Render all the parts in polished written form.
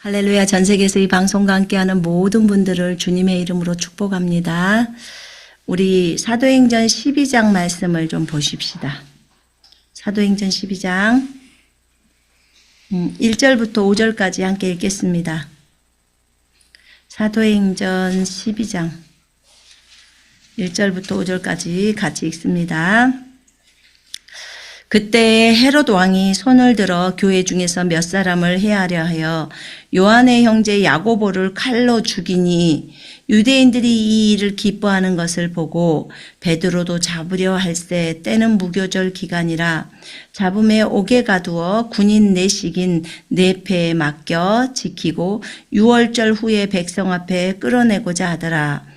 할렐루야. 전 세계에서 이 방송과 함께하는 모든 분들을 주님의 이름으로 축복합니다. 우리 사도행전 12장 말씀을 좀 보십시다. 사도행전 12장 1절부터 5절까지 함께 읽겠습니다. 사도행전 12장 1절부터 5절까지 같이 읽습니다. 그때 헤롯 왕이 손을 들어 교회 중에서 몇 사람을 해하려 하여 요한의 형제 야고보를 칼로 죽이니 유대인들이 이 일을 기뻐하는 것을 보고 베드로도 잡으려 할세 때는 무교절 기간이라 잡음에 옥에 가두어 군인 내식인 네페에 맡겨 지키고 6월절 후에 백성 앞에 끌어내고자 하더라.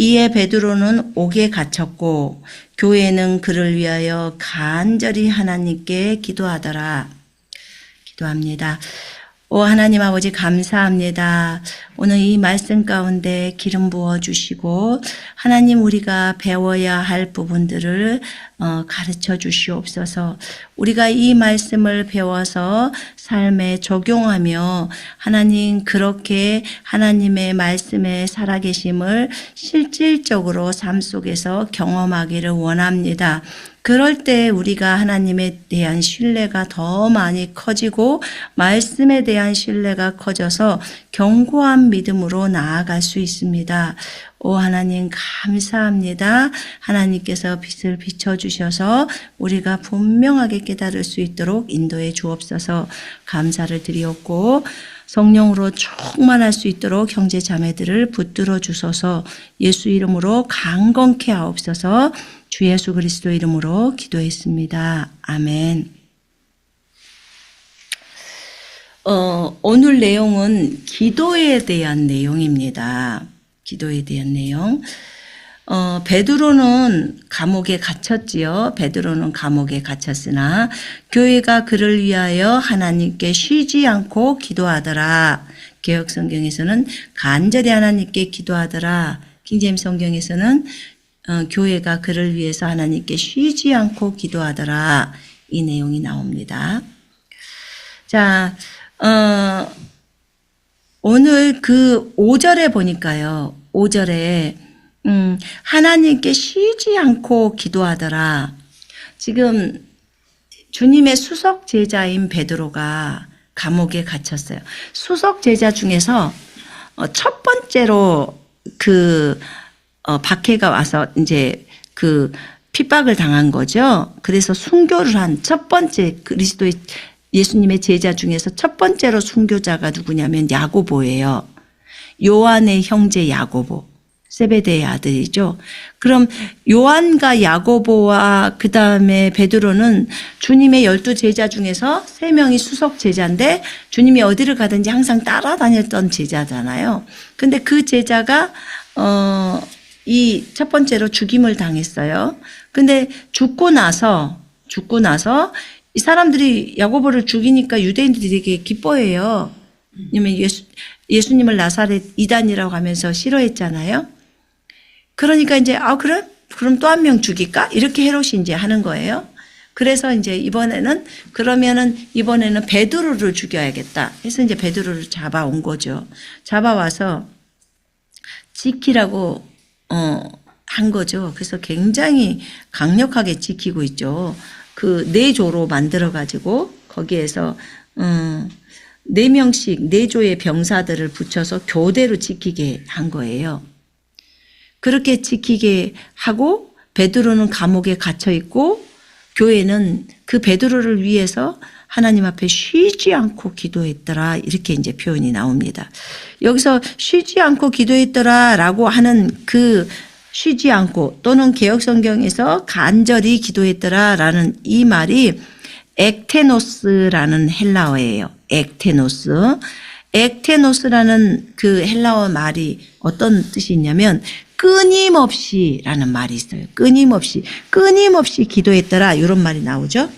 이에 베드로는 옥에 갇혔고 교회는 그를 위하여 간절히 하나님께 기도하더라. 기도합니다. 오 하나님 아버지 감사합니다. 오늘 이 말씀 가운데 기름 부어주시고 하나님 우리가 배워야 할 부분들을 가르쳐 주시옵소서. 우리가 이 말씀을 배워서 삶에 적용하며 하나님 그렇게 하나님의 말씀에 살아계심을 실질적으로 삶 속에서 경험하기를 원합니다. 그럴 때 우리가 하나님에 대한 신뢰가 더 많이 커지고 말씀에 대한 신뢰가 커져서 견고한 믿음으로 나아갈 수 있습니다. 오 하나님 감사합니다. 하나님께서 빛을 비춰주셔서 우리가 분명하게 깨달을 수 있도록 인도해 주옵소서. 감사를 드리옵고 성령으로 충만할 수 있도록 형제 자매들을 붙들어 주소서. 예수 이름으로 강건케 하옵소서. 주 예수 그리스도 이름으로 기도했습니다. 아멘. 오늘 내용은 기도에 대한 내용입니다. 기도에 대한 내용. 베드로는 감옥에 갇혔지요. 베드로는 감옥에 갇혔으나 교회가 그를 위하여 하나님께 쉬지 않고 기도하더라. 개역 성경에서는 간절히 하나님께 기도하더라. 킹제임스 성경에서는 교회가 그를 위해서 하나님께 쉬지 않고 기도하더라. 이 내용이 나옵니다. 자, 오늘 그 5절에 보니까요. 5절에 하나님께 쉬지 않고 기도하더라. 지금 주님의 수석 제자인 베드로가 감옥에 갇혔어요. 수석 제자 중에서 첫 번째로 박해가 와서 이제 그 핍박을 당한 거죠. 그래서 순교를 한 첫 번째 그리스도의 예수님의 제자 중에서 첫 번째로 순교자가 누구냐면 야고보예요. 요한의 형제 야고보. 세베대의 아들이죠. 그럼 요한과 야고보와 그 다음에 베드로는 주님의 12 제자 중에서 3명이 수석 제자인데 주님이 어디를 가든지 항상 따라다녔던 제자잖아요. 근데 그 제자가 이 첫 번째로 죽임을 당했어요. 근데 죽고 나서 이 사람들이 야고보를 죽이니까 유대인들이 되게 기뻐해요. 왜냐면 예수님을 나사렛 이단이라고 하면서 싫어했잖아요. 그러니까 이제 그래? 그럼 또 한 명 죽일까? 이렇게 헤롯이 이제 하는 거예요. 그래서 이제 이번에는 베드로를 죽여야겠다. 해서 이제 베드로를 잡아온 거죠. 잡아와서 지키라고 한 거죠. 그래서 굉장히 강력하게 지키고 있죠. 그 4조로 만들어 가지고 거기에서 4명씩 4조의 병사들을 붙여서 교대로 지키게 한 거예요. 그렇게 지키게 하고 베드로는 감옥에 갇혀 있고 교회는 그 베드로를 위해서 하나님 앞에 쉬지 않고 기도했더라. 이렇게 이제 표현이 나옵니다. 여기서 쉬지 않고 기도했더라라고 하는 그 쉬지 않고 또는 개역성경에서 간절히 기도했더라라는 이 말이 ektenos라는 헬라어예요. ektenos라는 그 헬라어 말이 어떤 뜻이 있냐면 끊임없이라는 말이 있어요. 끊임없이 기도했더라 이런 말이 나오죠.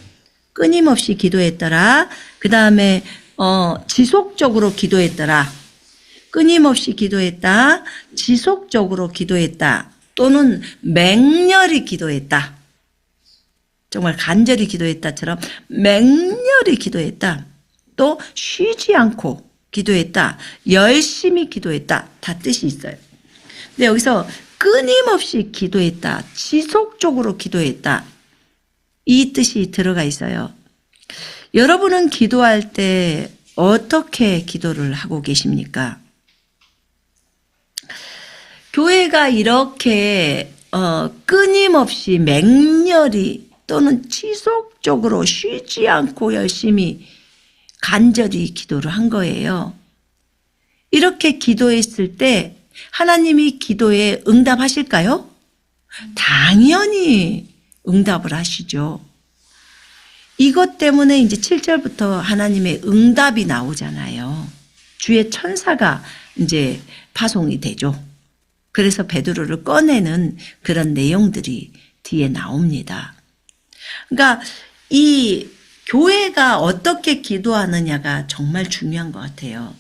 끊임없이 기도했더라. 그 다음에 지속적으로 기도했더라. 끊임없이 기도했다. 지속적으로 기도했다. 또는 맹렬히 기도했다. 정말 간절히 기도했다처럼 맹렬히 기도했다. 또 쉬지 않고 기도했다. 열심히 기도했다. 다 뜻이 있어요. 근데 여기서 끊임없이 기도했다. 지속적으로 기도했다. 이 뜻이 들어가 있어요. 여러분은 기도할 때 어떻게 기도를 하고 계십니까? 교회가 이렇게 끊임없이 맹렬히 또는 지속적으로 쉬지 않고 열심히 간절히 기도를 한 거예요. 이렇게 기도했을 때 하나님이 기도에 응답하실까요? 당연히 응답을 하시죠. 이것 때문에 이제 7절부터 하나님의 응답이 나오잖아요. 주의 천사가 이제 파송이 되죠. 그래서 베드로를 꺼내는 그런 내용들이 뒤에 나옵니다. 그러니까 이 교회가 어떻게 기도하느냐가 정말 중요한 것 같아요.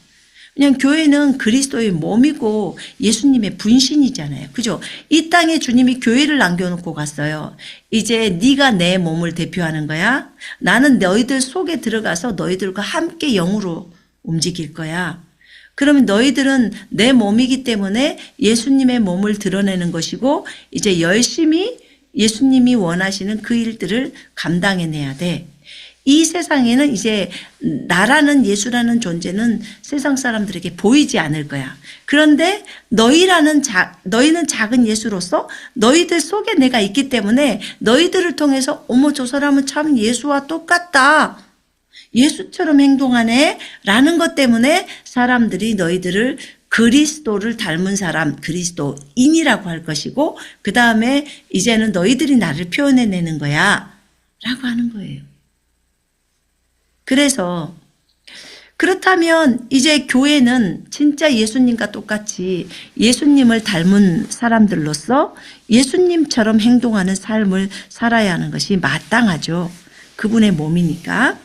그냥 교회는 그리스도의 몸이고 예수님의 분신이잖아요. 그죠? 이 땅에 주님이 교회를 남겨놓고 갔어요. 이제 네가 내 몸을 대표하는 거야. 나는 너희들 속에 들어가서 너희들과 함께 영으로 움직일 거야. 그러면 너희들은 내 몸이기 때문에 예수님의 몸을 드러내는 것이고 이제 열심히 예수님이 원하시는 그 일들을 감당해내야 돼. 이 세상에는 이제 나라는 예수라는 존재는 세상 사람들에게 보이지 않을 거야. 그런데 너희는 작은 예수로서 너희들 속에 내가 있기 때문에 너희들을 통해서 어머 저 사람은 참 예수와 똑같다. 예수처럼 행동하네 라는 것 때문에 사람들이 너희들을 그리스도를 닮은 사람, 그리스도인이라고 할 것이고 그 다음에 이제는 너희들이 나를 표현해내는 거야 라고 하는 거예요. 그래서 그렇다면 이제 교회는 진짜 예수님과 똑같이 예수님을 닮은 사람들로서 예수님처럼 행동하는 삶을 살아야 하는 것이 마땅하죠. 그분의 몸이니까.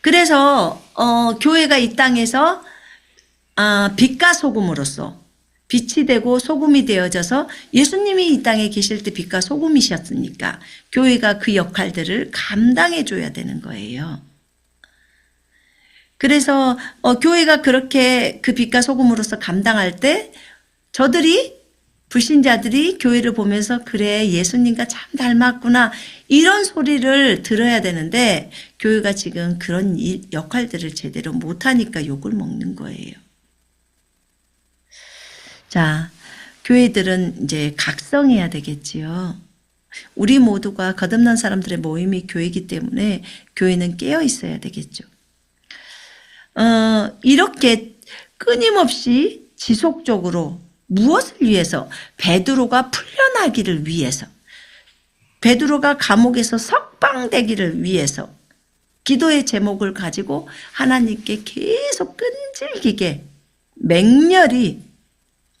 그래서 교회가 이 땅에서 빛과 소금으로서 빛이 되고 소금이 되어져서 예수님이 이 땅에 계실 때 빛과 소금이셨으니까 교회가 그 역할들을 감당해 줘야 되는 거예요. 그래서 교회가 그렇게 그 빛과 소금으로서 감당할 때 저들이 불신자들이 교회를 보면서 그래 예수님과 참 닮았구나 이런 소리를 들어야 되는데 교회가 지금 그런 역할들을 제대로 못하니까 욕을 먹는 거예요. 자, 교회들은 이제 각성해야 되겠지요. 우리 모두가 거듭난 사람들의 모임이 교회이기 때문에 교회는 깨어 있어야 되겠죠. 이렇게 끊임없이 지속적으로 무엇을 위해서? 베드로가 풀려나기를 위해서, 베드로가 감옥에서 석방되기를 위해서 기도의 제목을 가지고 하나님께 계속 끈질기게 맹렬히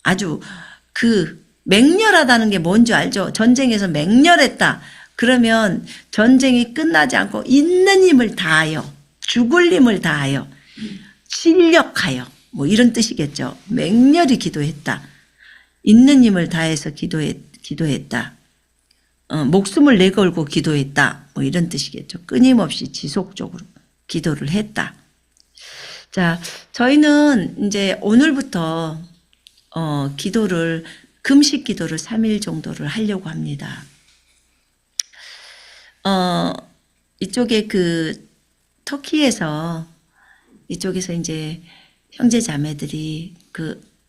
아주 맹렬하다는 게 뭔지 알죠? 전쟁에서 맹렬했다. 그러면 전쟁이 끝나지 않고 있는 힘을 다하여 죽을 힘을 다하여 실력하여 뭐 이런 뜻이겠죠. 맹렬히 기도했다. 있는 힘을 다해서 기도했다. 목숨을 내걸고 기도했다. 뭐 이런 뜻이겠죠. 끊임없이 지속적으로 기도를 했다. 자, 저희는 이제 오늘부터 금식 기도를 3일 정도를 하려고 합니다. 이쪽에 터키에서 이쪽에서 이제 형제 자매들이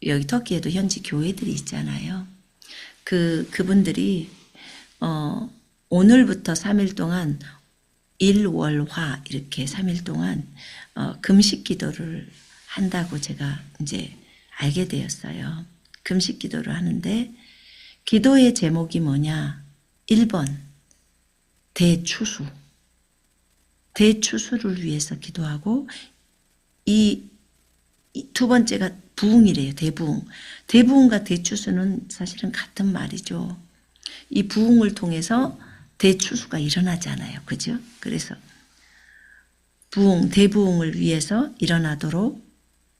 여기 터키에도 현지 교회들이 있잖아요. 그분들이 오늘부터 3일 동안 일월화 이렇게 3일 동안 금식 기도를 한다고 제가 이제 알게 되었어요. 금식 기도를 하는데 기도의 제목이 뭐냐? 1번 대추수. 대추수를 위해서 기도하고 이 두 번째가 부흥이래요. 대부흥. 대부흥과 대추수는 사실은 같은 말이죠. 이 부흥을 통해서 대추수가 일어나잖아요. 그죠? 그래서 대부흥을 위해서 일어나도록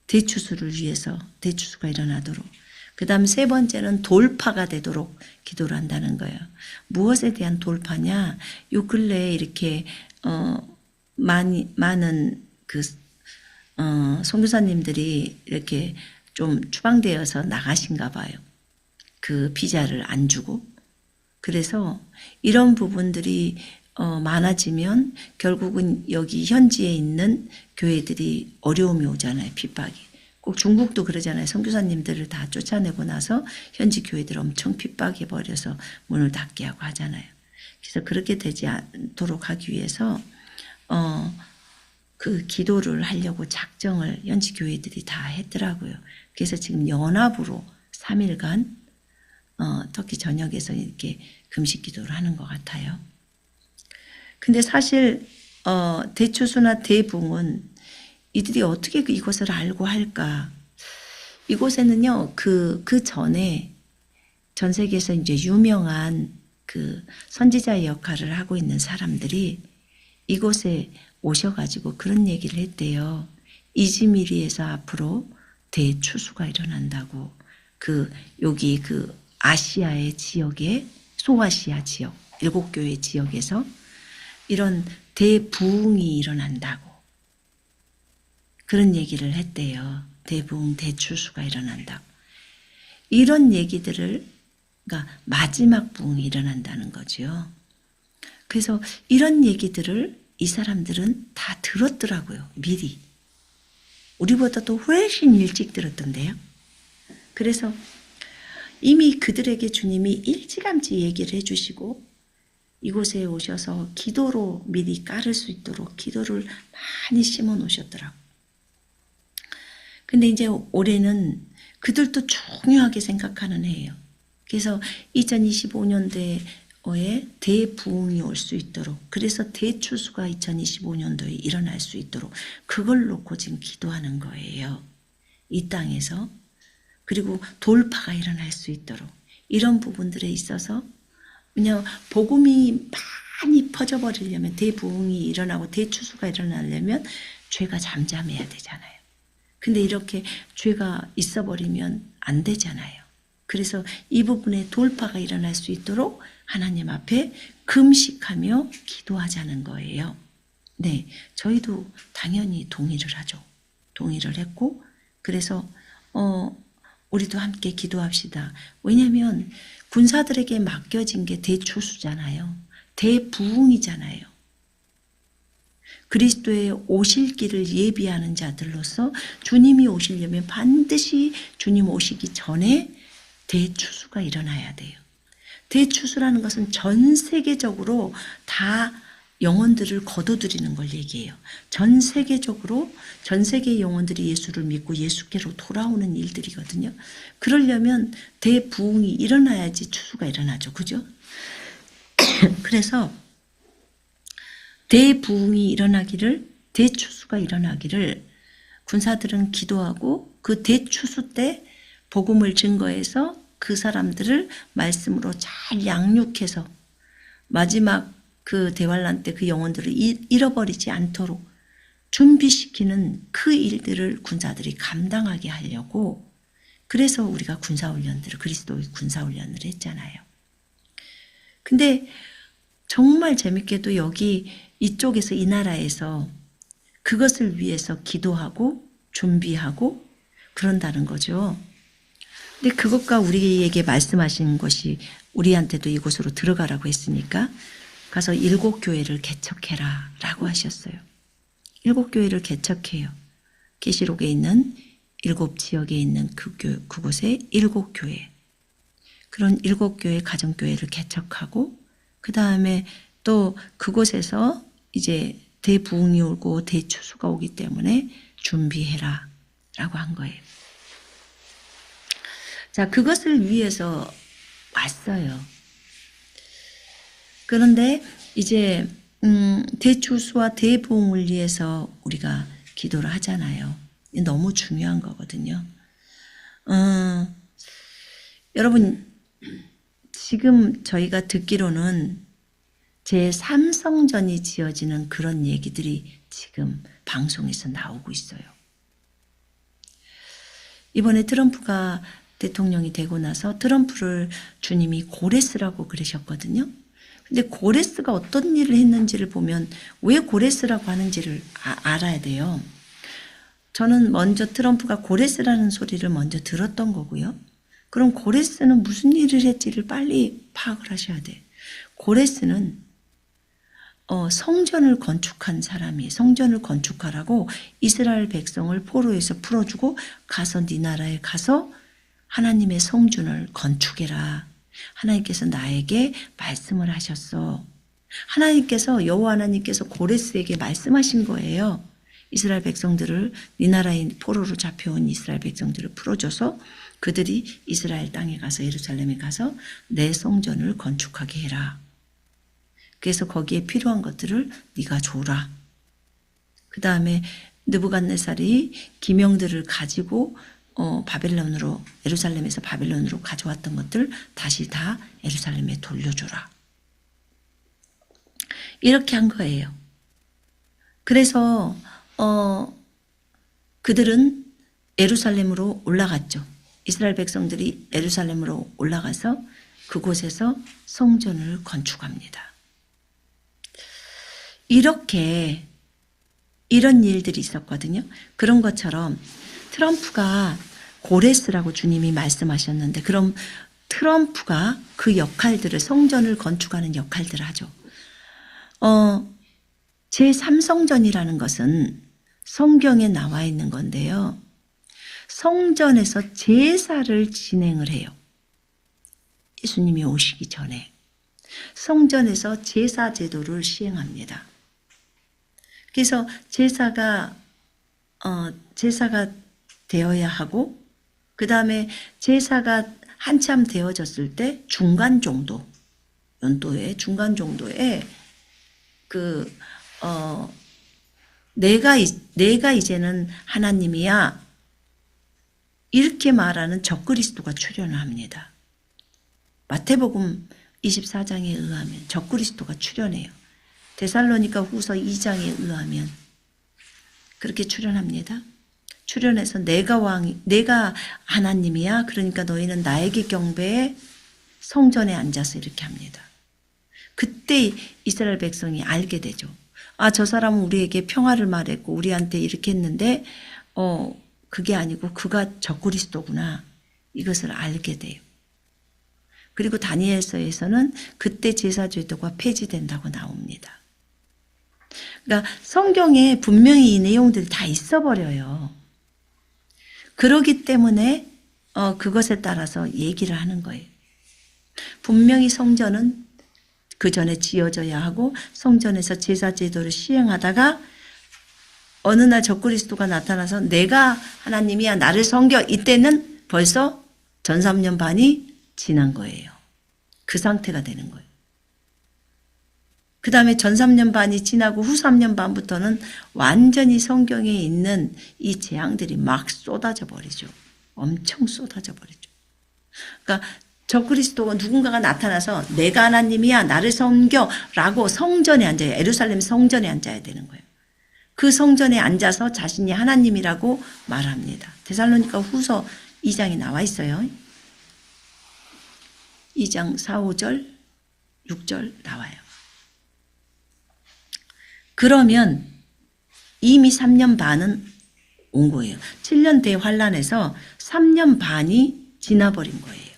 대추수를 위해서 대추수가 일어나도록 그 다음 세 번째는 돌파가 되도록 기도를 한다는 거예요. 무엇에 대한 돌파냐? 요 근래에 이렇게 많은 선교사님들이 이렇게 좀 추방되어서 나가신가 봐요. 그 비자를 안 주고. 그래서 이런 부분들이 많아지면 결국은 여기 현지에 있는 교회들이 어려움이 오잖아요. 핍박이. 꼭 중국도 그러잖아요. 선교사님들을 다 쫓아내고 나서 현지 교회들 엄청 핍박해 버려서 문을 닫게 하고 하잖아요. 그래서 그렇게 되지 않도록 하기 위해서 그 기도를 하려고 작정을 현지 교회들이 다 했더라고요. 그래서 지금 연합으로 3일간 터키 전역에서 이렇게 금식 기도를 하는 것 같아요. 근데 사실 대추수나 대붕은 이들이 어떻게 이것을 알고 할까? 이곳에는요, 그 전에 전 세계에서 이제 유명한 그 선지자의 역할을 하고 있는 사람들이 이곳에 오셔가지고 그런 얘기를 했대요. 이즈미리에서 앞으로 대추수가 일어난다고. 여기 아시아의 지역에, 소아시아 지역, 7교회 지역에서 이런 대부흥이 일어난다고. 그런 얘기를 했대요. 대부흥, 대추수가 일어난다고. 이런 얘기들을, 그러니까 마지막 부흥이 일어난다는 거죠. 그래서 이런 얘기들을 이 사람들은 다 들었더라고요. 미리. 우리보다도 훨씬 일찍 들었던데요. 그래서 이미 그들에게 주님이 일찌감치 얘기를 해주시고 이곳에 오셔서 기도로 미리 깔을 수 있도록 기도를 많이 심어 놓으셨더라고요. 근데 이제 올해는 그들도 중요하게 생각하는 해예요. 그래서 2025년도에 대부흥이 올 수 있도록, 그래서 대추수가 2025년도에 일어날 수 있도록 그걸 놓고 지금 기도하는 거예요. 이 땅에서. 그리고 돌파가 일어날 수 있도록 이런 부분들에 있어서 그냥 복음이 많이 퍼져버리려면, 대부흥이 일어나고 대추수가 일어나려면 죄가 잠잠해야 되잖아요. 근데 이렇게 죄가 있어버리면 안 되잖아요. 그래서 이 부분에 돌파가 일어날 수 있도록 하나님 앞에 금식하며 기도하자는 거예요. 네, 저희도 당연히 동의를 하죠. 동의를 했고, 그래서 우리도 함께 기도합시다. 왜냐하면 군사들에게 맡겨진 게 대추수잖아요. 대부흥이잖아요. 그리스도의 오실 길을 예비하는 자들로서 주님이 오시려면 반드시 주님 오시기 전에 대추수가 일어나야 돼요. 대추수라는 것은 전 세계적으로 다 영혼들을 거둬들이는 걸 얘기해요. 전 세계적으로 전 세계의 영혼들이 예수를 믿고 예수께로 돌아오는 일들이거든요. 그러려면 대부흥이 일어나야지 추수가 일어나죠. 그죠? 그래서 대부흥이 일어나기를, 대추수가 일어나기를 군사들은 기도하고 그 대추수 때 복음을 증거해서 그 사람들을 말씀으로 잘 양육해서 마지막 그 대환란 때 그 영혼들을 잃어버리지 않도록 준비시키는 그 일들을 군사들이 감당하게 하려고, 그래서 우리가 군사훈련들을, 그리스도의 군사훈련을 했잖아요. 근데 정말 재밌게도 여기 이쪽에서, 이 나라에서 그것을 위해서 기도하고 준비하고 그런다는 거죠. 근데 그것과 우리에게 말씀하신 것이 우리한테도 이곳으로 들어가라고 했으니까 가서 7교회를 개척해라 라고 하셨어요. 7교회를 개척해요. 계시록에 있는 7지역에 있는 그곳에 7교회. 그런 7교회 가정교회를 개척하고 그 다음에 또 그곳에서 이제 대부흥이 오고 대추수가 오기 때문에 준비해라 라고 한 거예요. 자, 그것을 위해서 왔어요. 그런데 이제 대추수와 대부흥을 위해서 우리가 기도를 하잖아요. 너무 중요한 거거든요. 여러분, 지금 저희가 듣기로는 제3성전이 지어지는 그런 얘기들이 지금 방송에서 나오고 있어요. 이번에 트럼프가 대통령이 되고 나서 트럼프를 주님이 고레스라고 그러셨거든요. 근데 고레스가 어떤 일을 했는지를 보면 왜 고레스라고 하는지를 알아야 돼요. 저는 먼저 트럼프가 고레스라는 소리를 먼저 들었던 거고요. 그럼 고레스는 무슨 일을 했지를 빨리 파악을 하셔야 돼. 고레스는 성전을 건축한 사람이 성전을 건축하라고 이스라엘 백성을 포로에서 풀어주고 가서 네 나라에 가서 하나님의 성전을 건축해라. 하나님께서 나에게 말씀을 하셨어. 하나님께서 여호와 하나님께서 고레스에게 말씀하신 거예요. 이스라엘 백성들을 네 나라의 포로로 잡혀온 이스라엘 백성들을 풀어줘서 그들이 이스라엘 땅에 가서 예루살렘에 가서 내 성전을 건축하게 해라. 그래서 거기에 필요한 것들을 네가 줘라. 그 다음에 느부갓네살이 기명들을 가지고 바벨론으로 예루살렘에서 바벨론으로 가져왔던 것들 다시 다 예루살렘에 돌려줘라. 이렇게 한 거예요. 그래서 그들은 예루살렘으로 올라갔죠. 이스라엘 백성들이 예루살렘으로 올라가서 그곳에서 성전을 건축합니다. 이렇게 이런 일들이 있었거든요. 그런 것처럼 트럼프가 고레스라고 주님이 말씀하셨는데 그럼 트럼프가 그 역할들을 성전을 건축하는 역할들을 하죠. 제3성전이라는 것은 성경에 나와 있는 건데요. 성전에서 제사를 진행을 해요. 예수님이 오시기 전에 성전에서 제사 제도를 시행합니다. 그래서 제사가 되어야 하고 그 다음에 제사가 한참 되어졌을 때 중간 정도 연도에 중간 정도에 내가 이제는 하나님이야 이렇게 말하는 적그리스도가 출현을 합니다. 마태복음 24장에 의하면 적그리스도가 출현해요. 데살로니가 후서 2장에 의하면 그렇게 출현합니다. 출현해서 내가 하나님이야. 그러니까 너희는 나에게 경배해. 성전에 앉아서 이렇게 합니다. 그때 이스라엘 백성이 알게 되죠. 아, 저 사람은 우리에게 평화를 말했고 우리한테 이렇게 했는데 그게 아니고 그가 적그리스도구나. 이것을 알게 돼요. 그리고 다니엘서에서는 그때 제사제도가 폐지된다고 나옵니다. 그러니까 성경에 분명히 이 내용들이 다 있어버려요. 그러기 때문에 그것에 따라서 얘기를 하는 거예요. 분명히 성전은 그 전에 지어져야 하고 성전에서 제사제도를 시행하다가 어느 날 적그리스도가 나타나서 내가 하나님이야 나를 섬겨 이때는 벌써 전 3년 반이 지난 거예요. 그 상태가 되는 거예요. 그 다음에 전 3년 반이 지나고 후 3년 반부터는 완전히 성경에 있는 이 재앙들이 막 쏟아져 버리죠. 엄청 쏟아져 버리죠. 그러니까 적그리스도가 누군가가 나타나서 내가 하나님이야 나를 섬겨 라고 성전에 앉아요. 예루살렘 성전에 앉아야 되는 거예요. 그 성전에 앉아서 자신이 하나님이라고 말합니다. 데살로니가 후서 2장에 나와 있어요. 2장 4, 5절, 6절 나와요. 그러면 이미 3년 반은 온 거예요. 7년 대환란에서 3년 반이 지나버린 거예요.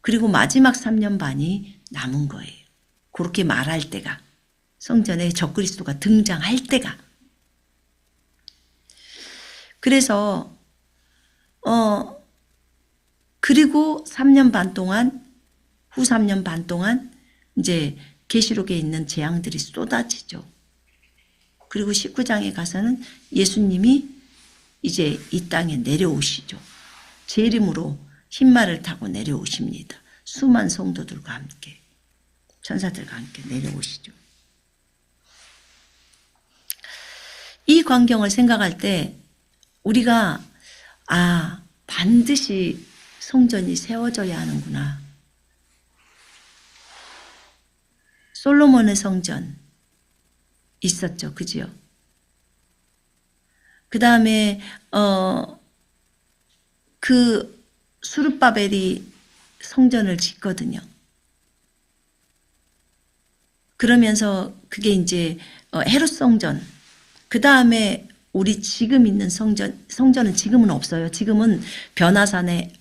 그리고 마지막 3년 반이 남은 거예요. 그렇게 말할 때가 성전에 적그리스도가 등장할 때가 그래서 그리고 3년 반 동안 후 3년 반 동안 이제 계시록에 있는 재앙들이 쏟아지죠. 그리고 19장에 가서는 예수님이 이제 이 땅에 내려오시죠. 재림으로 흰말을 타고 내려오십니다. 수많은 성도들과 함께 천사들과 함께 내려오시죠. 이 광경을 생각할 때 우리가 반드시 성전이 세워져야 하는구나. 솔로몬의 성전 있었죠. 그지요? 그 다음에 그 수르바벨이 성전을 짓거든요. 그러면서 그게 이제 헤롯 성전 그 다음에 우리 지금 있는 성전은 지금은 없어요. 지금은 변화산에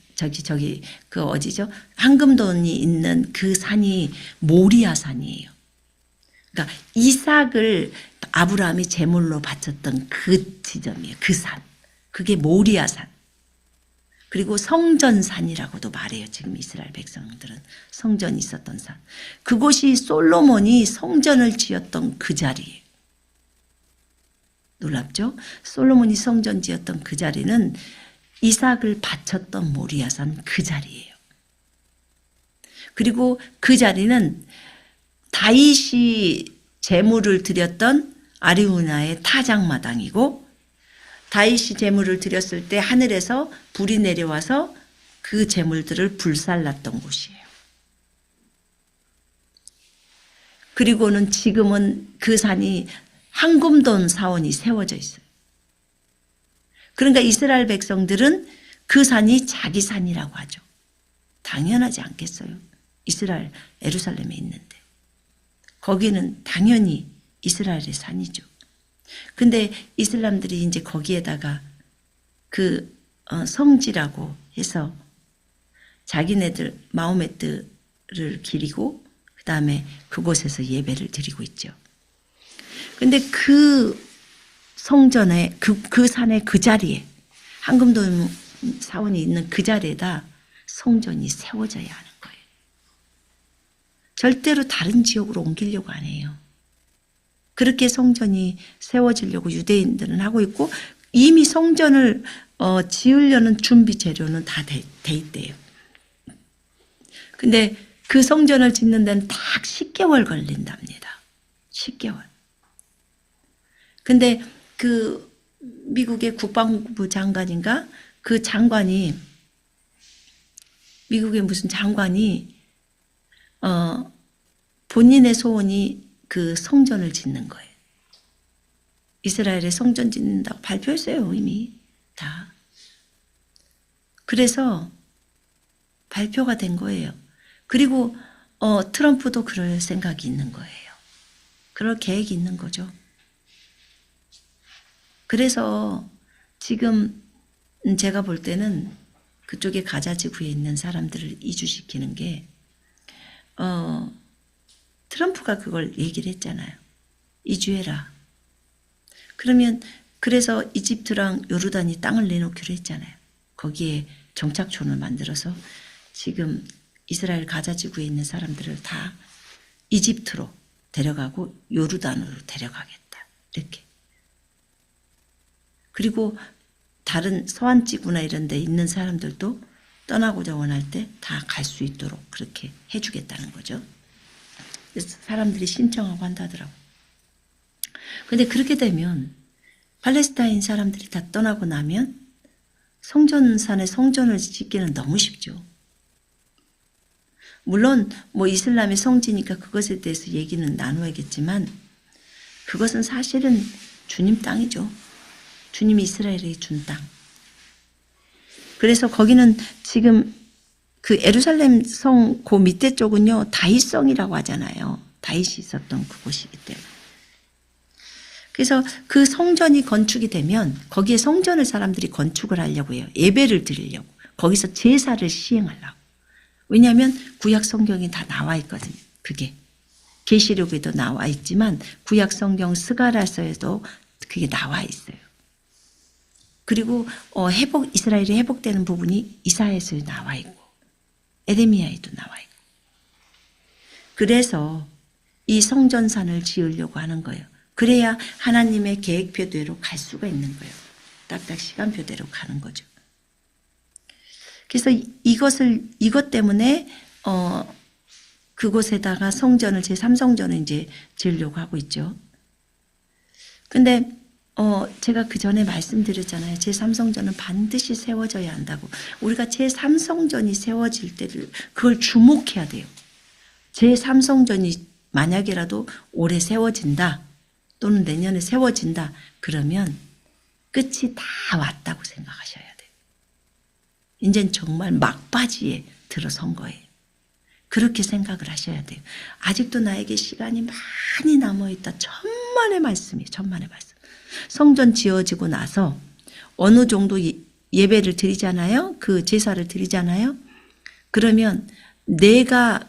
그 어디죠? 황금돈이 있는 그 산이 모리아 산이에요. 그러니까 이삭을 아브라함이 제물로 바쳤던 그 지점이에요. 그 산. 그게 모리아 산. 그리고 성전산이라고도 말해요. 지금 이스라엘 백성들은 성전이 있었던 산. 그곳이 솔로몬이 성전을 지었던 그 자리예요. 놀랍죠? 솔로몬이 성전 지었던 그 자리는 이삭을 바쳤던 모리아산 그 자리예요. 그리고 그 자리는 다윗이 제물을 드렸던 아리우나의 타작마당이고 다윗이 제물을 드렸을 때 하늘에서 불이 내려와서 그 제물들을 불살랐던 곳이에요. 그리고는 지금은 그 산이 황금돈 사원이 세워져 있어요. 그러니까 이스라엘 백성들은 그 산이 자기 산이라고 하죠. 당연하지 않겠어요. 이스라엘 예루살렘에 있는데. 거기는 당연히 이스라엘의 산이죠. 근데 이슬람들이 이제 거기에다가 그 성지라고 해서 자기네들 마호메트를 기리고 그 다음에 그곳에서 예배를 드리고 있죠. 근데 그 성전에 그 산의 그 자리에 황금돈 사원이 있는 그 자리에다 성전이 세워져야 하는 거예요. 절대로 다른 지역으로 옮기려고 안 해요. 그렇게 성전이 세워지려고 유대인들은 하고 있고 이미 성전을 지으려는 준비 재료는 다 돼 있대요. 근데 그 성전을 짓는 데는 딱 10개월 걸린답니다. 10개월. 근데 그 미국의 국방부 장관인가 그 장관이 미국의 무슨 장관이 본인의 소원이 그 성전을 짓는 거예요. 이스라엘에 성전 짓는다고 발표했어요. 이미 다. 그래서 발표가 된 거예요. 그리고 트럼프도 그럴 생각이 있는 거예요. 그럴 계획이 있는 거죠. 그래서 지금 제가 볼 때는 그쪽에 가자 지구에 있는 사람들을 이주시키는 게 트럼프가 그걸 얘기를 했잖아요. 이주해라. 그러면 그래서 이집트랑 요르단이 땅을 내놓기로 했잖아요. 거기에 정착촌을 만들어서 지금 이스라엘 가자 지구에 있는 사람들을 다 이집트로 데려가고 요르단으로 데려가겠다. 이렇게. 그리고 다른 서한지구나 이런 데 있는 사람들도 떠나고자 원할 때 다 갈 수 있도록 그렇게 해주겠다는 거죠. 그래서 사람들이 신청하고 한다더라고요. 근데 그렇게 되면 팔레스타인 사람들이 다 떠나고 나면 성전산에 성전을 짓기는 너무 쉽죠. 물론 뭐 이슬람의 성지니까 그것에 대해서 얘기는 나누어야겠지만 그것은 사실은 주님 땅이죠. 주님이 이스라엘에 준 땅. 그래서 거기는 지금 그 예루살렘 성 그 밑에 쪽은요 다윗성이라고 하잖아요. 다윗이 있었던 그곳이기 때문에. 그래서 그 성전이 건축이 되면 거기에 성전을 사람들이 건축을 하려고 해요. 예배를 드리려고. 거기서 제사를 시행하려고. 왜냐하면 구약 성경이 다 나와 있거든요. 그게. 계시록에도 나와 있지만 구약 성경 스가랴서에도 그게 나와 있어요. 그리고 이스라엘이 회복되는 부분이 이사야서에 나와 있고 에레미야에도 나와 있고. 그래서 이 성전산을 지으려고 하는 거예요. 그래야 하나님의 계획표대로 갈 수가 있는 거예요. 딱딱 시간표대로 가는 거죠. 그래서 이것 때문에 그곳에다가 성전을 제3성전을 이제 지으려고 하고 있죠. 근데 제가 그 전에 말씀드렸잖아요. 제3성전은 반드시 세워져야 한다고. 우리가 제3성전이 세워질 때를 그걸 주목해야 돼요. 제3성전이 만약에라도 올해 세워진다 또는 내년에 세워진다 그러면 끝이 다 왔다고 생각하셔야 돼요. 이젠 정말 막바지에 들어선 거예요. 그렇게 생각을 하셔야 돼요. 아직도 나에게 시간이 많이 남아있다. 천만의 말씀이에요. 천만의 말씀. 성전 지어지고 나서 어느 정도 예배를 드리잖아요. 그 제사를 드리잖아요. 그러면 내가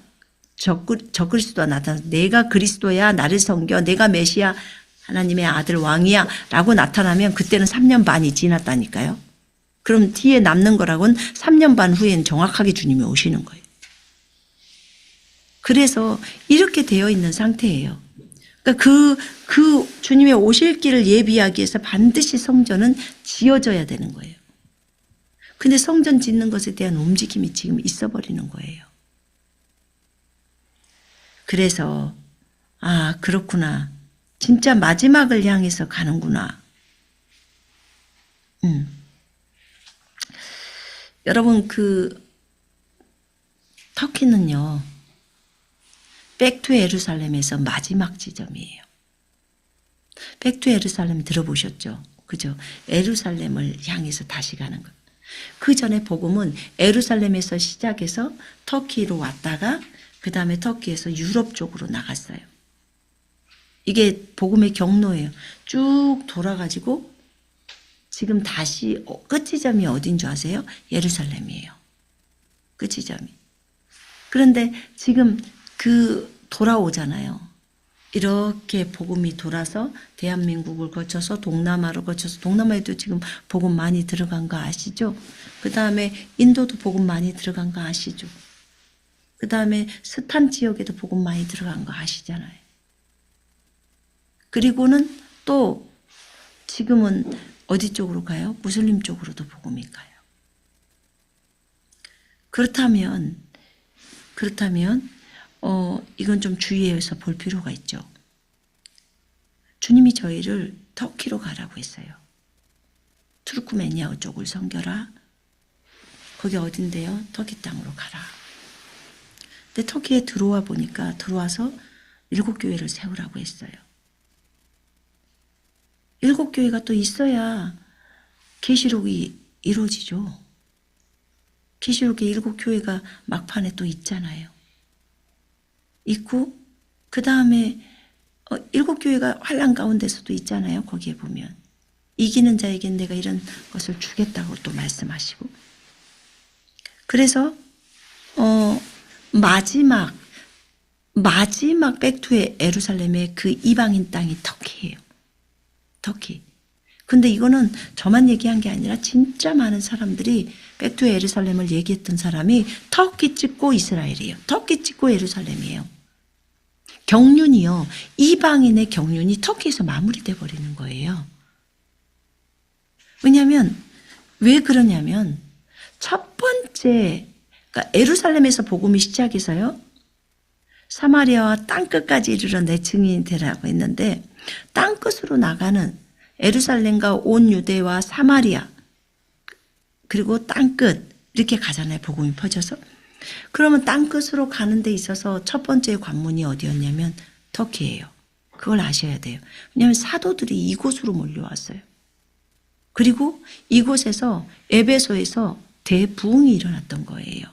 적그리스도가 나타나서 내가 그리스도야, 나를 섬겨, 내가 메시아 하나님의 아들 왕이야 라고 나타나면 그때는 3년 반이 지났다니까요. 그럼 뒤에 남는 거라고는 3년 반 후에는 정확하게 주님이 오시는 거예요. 그래서 이렇게 되어 있는 상태예요. 그러니까 그 주님의 오실 길을 예비하기 위해서 반드시 성전은 지어져야 되는 거예요. 근데 성전 짓는 것에 대한 움직임이 지금 있어 버리는 거예요. 그래서 아, 그렇구나. 진짜 마지막을 향해서 가는구나. 여러분, 터키는요, 백투 예루살렘에서 마지막 지점이에요. 백투 예루살렘 들어보셨죠? 그죠? 예루살렘을 향해서 다시 가는 것. 그 전에 복음은 예루살렘에서 시작해서 터키로 왔다가 그 다음에 터키에서 유럽 쪽으로 나갔어요. 이게 복음의 경로예요. 쭉 돌아가지고 지금 다시 끝지점이 어딘 줄 아세요? 예루살렘이에요. 끝지점이. 그런데 지금 돌아오잖아요. 이렇게 복음이 돌아서 대한민국을 거쳐서 동남아로 거쳐서 동남아에도 지금 복음 많이 들어간 거 아시죠? 그 다음에 인도도 복음 많이 들어간 거 아시죠? 그 다음에 스탄 지역에도 복음 많이 들어간 거 아시잖아요. 그리고는 또 지금은 어디 쪽으로 가요? 무슬림 쪽으로도 복음이 가요. 그렇다면 이건 좀 주의해서 볼 필요가 있죠. 주님이 저희를 터키로 가라고 했어요. 투르크메니아 쪽을 섬겨라. 거기 어딘데요? 터키 땅으로 가라. 근데 터키에 들어와서 7교회를 세우라고 했어요. 7교회가 또 있어야 계시록이 이루어지죠. 계시록에 7교회가 막판에 또 있잖아요. 있고 그 다음에 7교회가 환란 가운데서도 있잖아요. 거기에 보면 이기는 자에게 내가 이런 것을 주겠다고 또 말씀하시고 그래서 마지막 백투의 예루살렘의 그 이방인 땅이 터키예요. 터키. 근데 이거는 저만 얘기한 게 아니라 진짜 많은 사람들이 백투 예루살렘을 얘기했던 사람이 터키 찍고 이스라엘이에요. 터키 찍고 예루살렘이에요. 경륜이요. 이방인의 경륜이 터키에서 마무리돼 버리는 거예요. 왜 그러냐면 첫 번째 그러니까 예루살렘에서 복음이 시작해서요. 사마리아와 땅끝까지 이르러 내 증인이 되라고 했는데 땅끝으로 나가는 예루살렘과 온 유대와 사마리아 그리고 땅끝 이렇게 가잖아요. 복음이 퍼져서. 그러면 땅끝으로 가는 데 있어서 첫 번째 관문이 어디였냐면 터키예요. 그걸 아셔야 돼요. 왜냐하면 사도들이 이곳으로 몰려왔어요. 그리고 이곳에서 에베소에서 대부흥이 일어났던 거예요.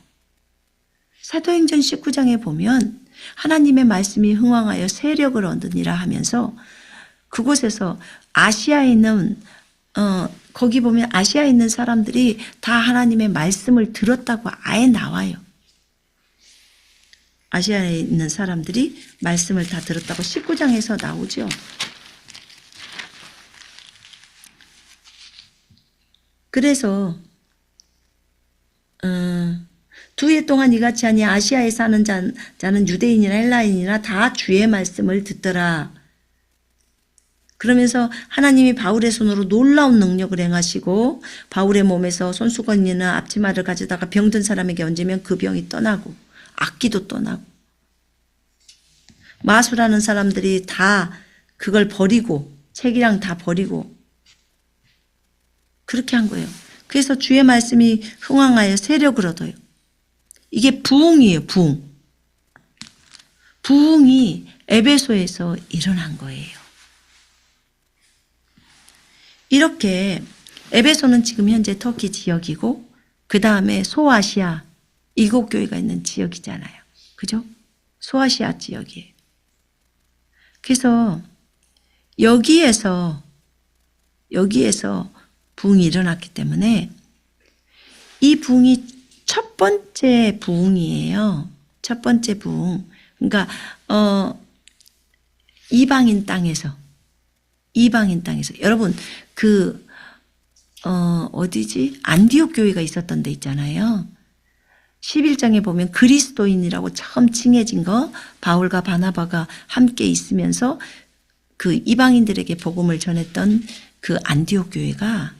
사도행전 19장에 보면 하나님의 말씀이 흥왕하여 세력을 얻으니라 하면서 그곳에서 아시아에 있는 거기 보면 아시아에 있는 사람들이 다 하나님의 말씀을 들었다고 아예 나와요. 아시아에 있는 사람들이 말씀을 다 들었다고 19장에서 나오죠. 그래서 두 해 동안 이같이 하니 아시아에 사는 자는 유대인이나 헬라인이나 다 주의 말씀을 듣더라. 그러면서 하나님이 바울의 손으로 놀라운 능력을 행하시고 바울의 몸에서 손수건이나 앞치마를 가져다가 병든 사람에게 얹으면 그 병이 떠나고 악기도 떠나고 마술하는 사람들이 다 그걸 버리고 책이랑 다 버리고 그렇게 한 거예요. 그래서 주의 말씀이 흥왕하여 세력을 얻어요. 이게 부흥이에요. 부흥이 에베소에서 일어난 거예요. 이렇게 에베소는 지금 현재 터키 지역이고 그 다음에 소아시아 7교회가 있는 지역이잖아요. 그죠? 소아시아 지역이에요. 그래서 여기에서 여기에서 부흥이 일어났기 때문에 이 부흥이 첫 번째 부흥이에요. 첫 번째 부흥. 그러니까 이방인 땅에서 여러분 어디지? 안디옥 교회가 있었던 데 있잖아요. 11장에 보면 그리스도인이라고 처음 칭해진 거 바울과 바나바가 함께 있으면서 그 이방인들에게 복음을 전했던 그 안디옥 교회가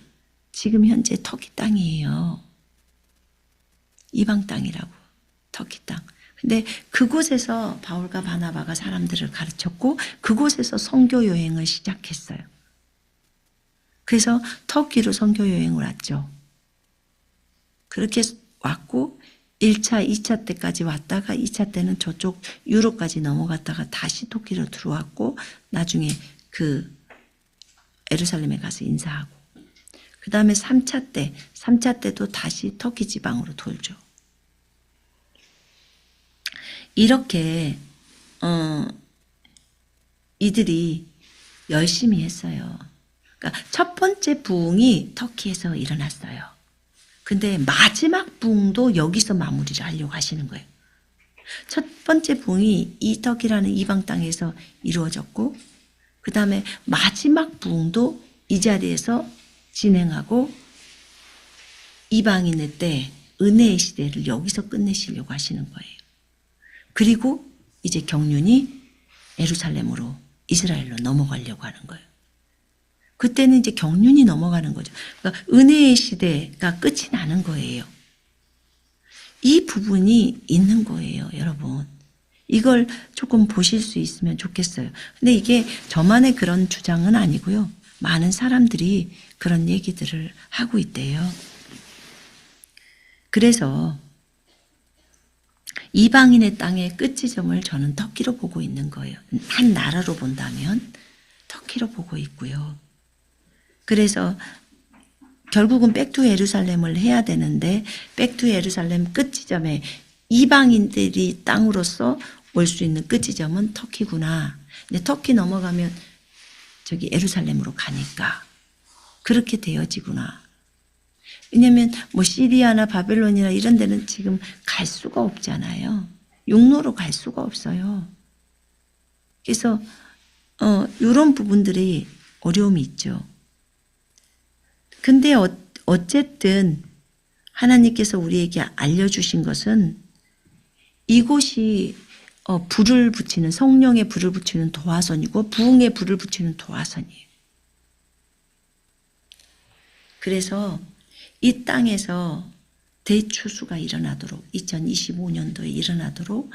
지금 현재 터키 땅이에요. 이방 땅이라고. 터키 땅. 근데 그곳에서 바울과 바나바가 사람들을 가르쳤고 그곳에서 선교 여행을 시작했어요. 그래서 터키로 선교 여행을 왔죠. 그렇게 왔고 1차, 2차 때까지 왔다가 2차 때는 저쪽 유럽까지 넘어갔다가 다시 터키로 들어왔고 나중에 그 예루살렘에 가서 인사하고 그 다음에 3차 때도 다시 터키 지방으로 돌죠. 이렇게 이들이 열심히 했어요. 그러니까 첫 번째 부흥이 터키에서 일어났어요. 근데 마지막 부흥도 여기서 마무리를 하려고 하시는 거예요. 첫 번째 부흥이 이 터키라는 이방 땅에서 이루어졌고 그 다음에 마지막 부흥도 이 자리에서 진행하고 이방인의 때 은혜의 시대를 여기서 끝내시려고 하시는 거예요. 그리고 이제 경륜이 예루살렘으로 이스라엘로 넘어가려고 하는 거예요. 그때는 이제 경륜이 넘어가는 거죠. 그러니까 은혜의 시대가 끝이 나는 거예요. 이 부분이 있는 거예요, 여러분. 이걸 조금 보실 수 있으면 좋겠어요. 근데 이게 저만의 그런 주장은 아니고요. 많은 사람들이 그런 얘기들을 하고 있대요. 그래서 이방인의 땅의 끝지점을 저는 터키로 보고 있는 거예요. 한 나라로 본다면 터키로 보고 있고요. 그래서 결국은 백투 예루살렘을 해야 되는데 백투 예루살렘 끝지점에 이방인들이 땅으로서 올 수 있는 끝지점은 터키구나. 근데 터키 넘어가면 저기 예루살렘으로 가니까 그렇게 되어지구나. 왜냐하면 뭐 시리아나 바벨론이나 이런 데는 지금 갈 수가 없잖아요. 육로로 갈 수가 없어요. 그래서 이런 부분들이 어려움이 있죠. 근데 어쨌든 하나님께서 우리에게 알려주신 것은 이곳이 불을 붙이는 성령의 불을 붙이는 도화선이고 부흥의 불을 붙이는 도화선이에요. 그래서 이 땅에서 대추수가 일어나도록 2025년도에 일어나도록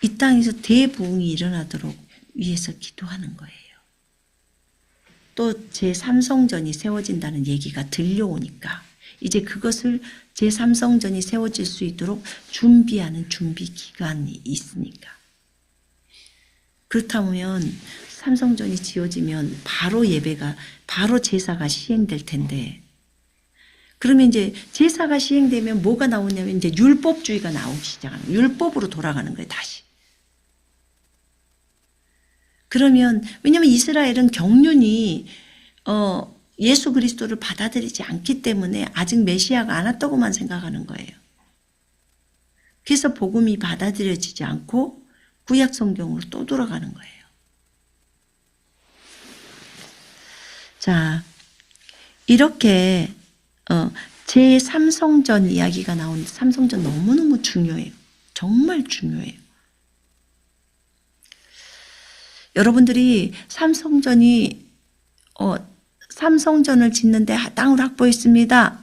이 땅에서 대부흥이 일어나도록 위해서 기도하는 거예요. 또 제3성전이 세워진다는 얘기가 들려오니까 이제 그것을 제3성전이 세워질 수 있도록 준비하는 준비 기간이 있으니까. 그렇다면 삼성전이 지어지면 바로 제사가 시행될 텐데 그러면 이제 제사가 시행되면 뭐가 나오냐면 이제 율법주의가 나오기 시작하는 율법으로 돌아가는 거예요, 다시. 그러면 왜냐하면 이스라엘은 경륜이 예수 그리스도를 받아들이지 않기 때문에 아직 메시아가 안 왔다고만 생각하는 거예요. 그래서 복음이 받아들여지지 않고 구약 성경으로 또 돌아가는 거예요. 자, 이렇게 제3성전 이야기가 나오는데 삼성전 너무너무 중요해요. 정말 중요해요. 여러분들이 삼성전을 짓는데 땅을 확보했습니다.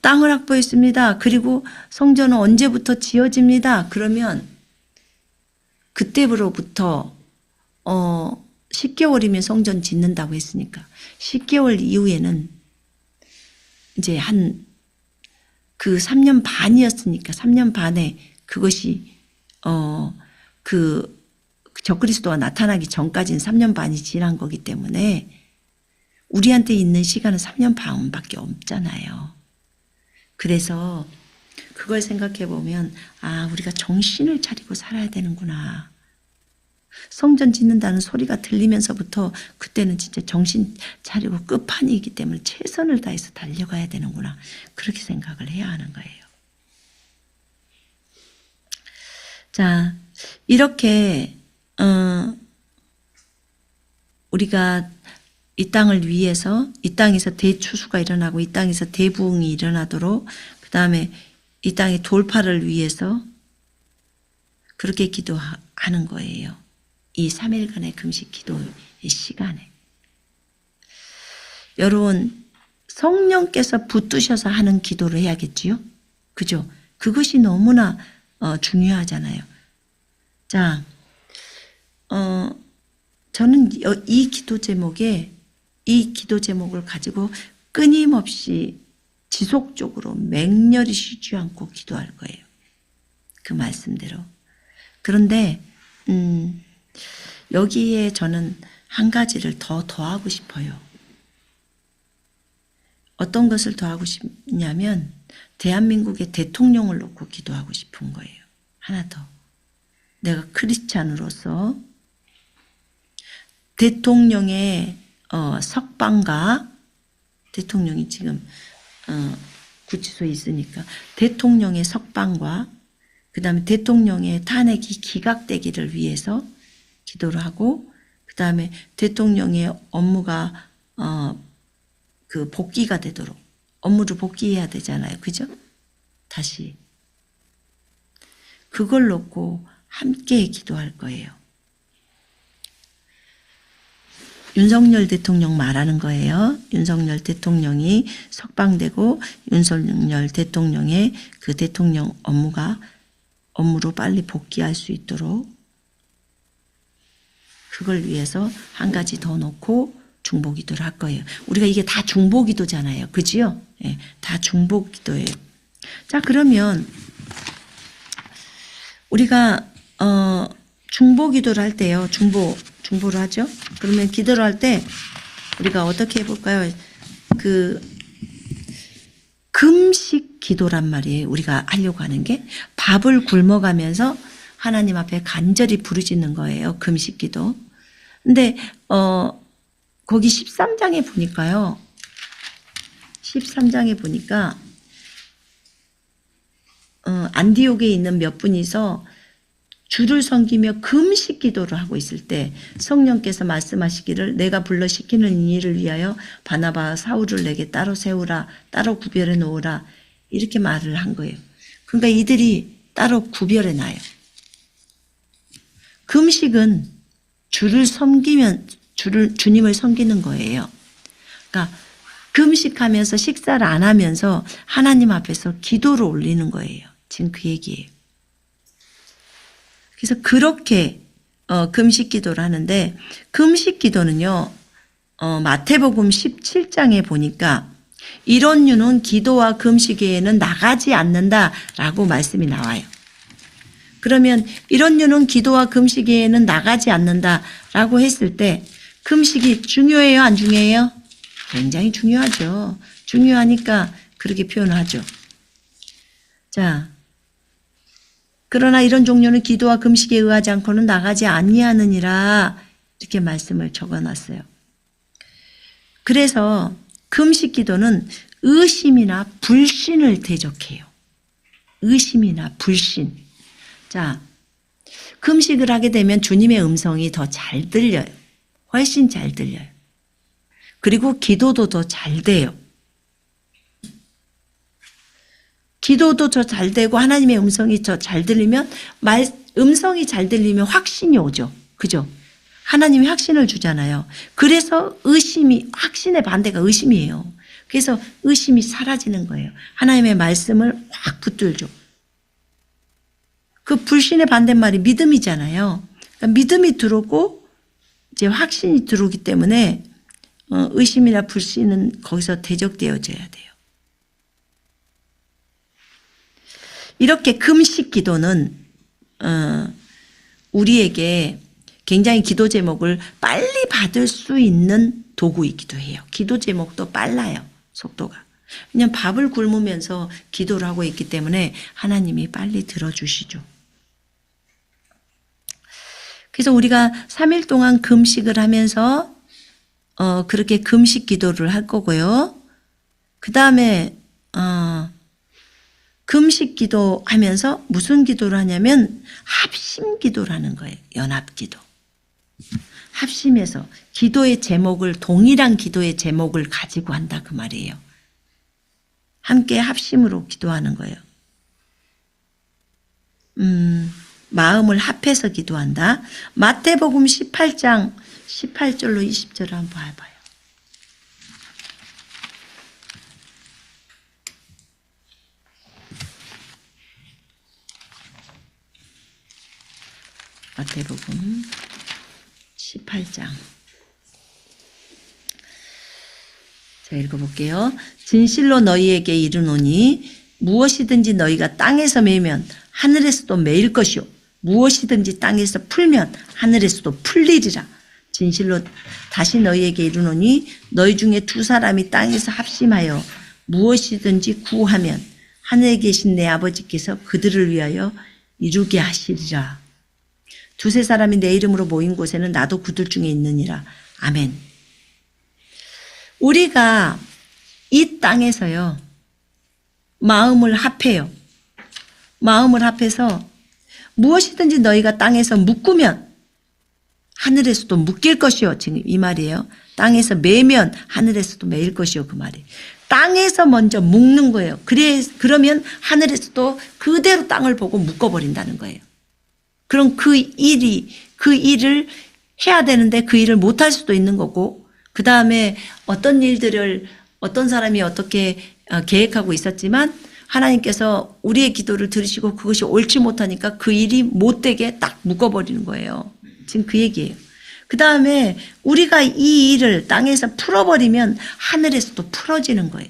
땅을 확보했습니다. 그리고 성전은 언제부터 지어집니다. 그러면 그때로부터 10개월이면 성전 짓는다고 했으니까 10개월 이후에는 이제 한 그 3년 반이었으니까 3년 반에 그것이 적그리스도가 나타나기 전까지는 3년 반이 지난 거기 때문에 우리한테 있는 시간은 3년 반밖에 없잖아요. 그래서 그걸 생각해 보면 우리가 정신을 차리고 살아야 되는구나. 성전 짓는다는 소리가 들리면서부터 그때는 진짜 정신 차리고 끝판이기 때문에 최선을 다해서 달려가야 되는구나. 그렇게 생각을 해야 하는 거예요. 자, 이렇게 우리가 이 땅을 위해서 이 땅에서 대추수가 일어나고 이 땅에서 대부흥이 일어나도록 그 다음에 이 땅의 돌파를 위해서 그렇게 기도하는 거예요. 이 3일간의 금식 기도의 시간에. 여러분 성령께서 붙드셔서 하는 기도를 해야겠지요? 그죠? 그것이 너무나 중요하잖아요. 자, 저는 이 기도 제목을 가지고 끊임없이 지속적으로 맹렬히 쉬지 않고 기도할 거예요. 그 말씀대로. 그런데 여기에 저는 한 가지를 더 더하고 싶어요. 어떤 것을 더하고 싶냐면 대한민국의 대통령을 놓고 기도하고 싶은 거예요. 하나 더. 내가 크리스찬으로서 대통령의 석방과 대통령이 지금 구치소에 있으니까 대통령의 석방과 그 다음에 대통령의 탄핵이 기각되기를 위해서 기도를 하고 그 다음에 대통령의 업무가 그 복귀가 되도록 업무를 복귀해야 되잖아요. 그죠? 다시 그걸 놓고 함께 기도할 거예요. 윤석열 대통령 말하는 거예요. 윤석열 대통령이 석방되고 윤석열 대통령의 그 대통령 업무로 빨리 복귀할 수 있도록 그걸 위해서 한 가지 더 놓고 중보기도를 할 거예요. 우리가 이게 다 중보기도잖아요. 그지요? 예, 다 중보기도예요. 자, 그러면 우리가 중보기도를 할 때요. 중보를 하죠. 그러면 기도를 할 때 우리가 어떻게 해볼까요? 그 금식 기도란 말이에요. 우리가 하려고 하는 게 밥을 굶어가면서 하나님 앞에 간절히 부르짖는 거예요. 금식 기도. 근데 거기 13장에 보니까요. 13장에 보니까 안디옥에 있는 몇 분이서 주를 섬기며 금식 기도를 하고 있을 때 성령께서 말씀하시기를 내가 불러 시키는 이 일을 위하여 바나바와 사울을 내게 따로 세우라, 따로 구별해 놓으라 이렇게 말을 한 거예요. 그러니까 이들이 따로 구별해 놔요. 금식은 주를 섬기면 주님을 섬기는 거예요. 그러니까 금식하면서 식사를 안 하면서 하나님 앞에서 기도를 올리는 거예요. 지금 그 얘기예요. 그래서 그렇게 금식 기도를 하는데 금식 기도는요. 마태복음 17장에 보니까 이런 유는 기도와 금식 외에는 나가지 않는다라고 말씀이 나와요. 그러면 이런 유는 기도와 금식 외에는 나가지 않는다라고 했을 때 금식이 중요해요? 안 중요해요? 굉장히 중요하죠. 중요하니까 그렇게 표현하죠. 자, 그러나 이런 종류는 기도와 금식에 의하지 않고는 나가지 아니하느니라 이렇게 말씀을 적어놨어요. 그래서 금식 기도는 의심이나 불신을 대적해요. 의심이나 불신. 자, 금식을 하게 되면 주님의 음성이 더 잘 들려요. 훨씬 잘 들려요. 그리고 기도도 더 잘 돼요. 기도도 더 잘 되고 하나님의 음성이 더 잘 들리면 음성이 잘 들리면 확신이 오죠. 그죠? 하나님이 확신을 주잖아요. 그래서 확신의 반대가 의심이에요. 그래서 의심이 사라지는 거예요. 하나님의 말씀을 확 붙들죠. 그 불신의 반대말이 믿음이잖아요. 그러니까 믿음이 들어오고 이제 확신이 들어오기 때문에 의심이나 불신은 거기서 대적되어져야 돼요. 이렇게 금식 기도는 우리에게 굉장히 기도 제목을 빨리 받을 수 있는 도구이기도 해요. 기도 제목도 빨라요. 속도가. 그냥 밥을 굶으면서 기도를 하고 있기 때문에 하나님이 빨리 들어주시죠. 그래서 우리가 3일 동안 금식을 하면서 그렇게 금식 기도를 할 거고요. 그 다음에 금식 기도하면서 무슨 기도를 하냐면 합심 기도를 하는 거예요. 연합 기도. 합심해서 기도의 제목을 동일한 기도의 제목을 가지고 한다 그 말이에요. 함께 합심으로 기도하는 거예요. 마음을 합해서 기도한다. 마태복음 18장 18절로 20절을 한번 봐봐요. 마태복음 18장. 자, 읽어볼게요. 진실로 너희에게 이르노니 무엇이든지 너희가 땅에서 매면 하늘에서도 매일 것이요 무엇이든지 땅에서 풀면 하늘에서도 풀리리라. 진실로 다시 너희에게 이르노니 너희 중에 두 사람이 땅에서 합심하여 무엇이든지 구하면 하늘에 계신 내 아버지께서 그들을 위하여 이루게 하시리라. 두세 사람이 내 이름으로 모인 곳에는 나도 그들 중에 있느니라. 아멘. 우리가 이 땅에서요. 마음을 합해요. 마음을 합해서 무엇이든지 너희가 땅에서 묶으면 하늘에서도 묶일 것이요. 지금 이 말이에요. 땅에서 매면 하늘에서도 매일 것이요. 그 말이. 땅에서 먼저 묶는 거예요. 그러면 하늘에서도 그대로 땅을 보고 묶어버린다는 거예요. 그럼 그 일을 해야 되는데 그 일을 못할 수도 있는 거고, 그 다음에 어떤 일들을 어떤 사람이 어떻게 계획하고 있었지만 하나님께서 우리의 기도를 들으시고 그것이 옳지 못하니까 그 일이 못되게 딱 묶어버리는 거예요. 지금 그 얘기예요. 그 다음에 우리가 이 일을 땅에서 풀어버리면 하늘에서도 풀어지는 거예요.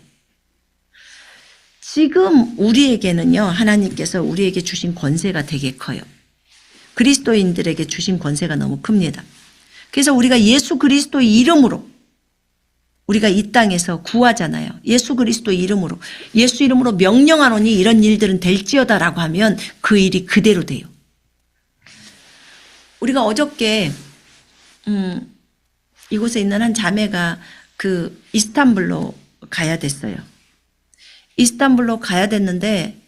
지금 우리에게는요, 하나님께서 우리에게 주신 권세가 되게 커요. 그리스도인들에게 주신 권세가 너무 큽니다. 그래서 우리가 예수 그리스도의 이름으로 우리가 이 땅에서 구하잖아요. 예수 그리스도의 이름으로. 예수 이름으로 명령하노니 이런 일들은 될지어다라고 하면 그 일이 그대로 돼요. 우리가 어저께 이곳에 있는 한 자매가 그 이스탄불로 가야 됐어요. 이스탄불로 가야 됐는데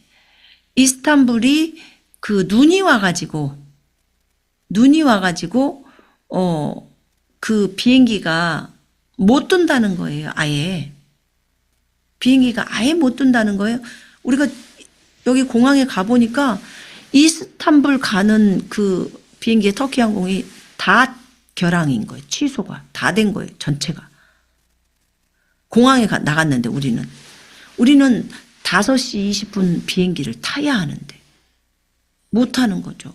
이스탄불이 그 눈이 와가지고 그 비행기가 못 뜬다는 거예요. 아예. 비행기가 아예 못 뜬다는 거예요. 우리가 여기 공항에 가보니까 이스탄불 가는 그 비행기의 터키 항공이 다 결항인 거예요. 취소가 다 된 거예요. 전체가. 공항에 나갔는데 우리는 5시 20분 비행기를 타야 하는데 못 타는 거죠.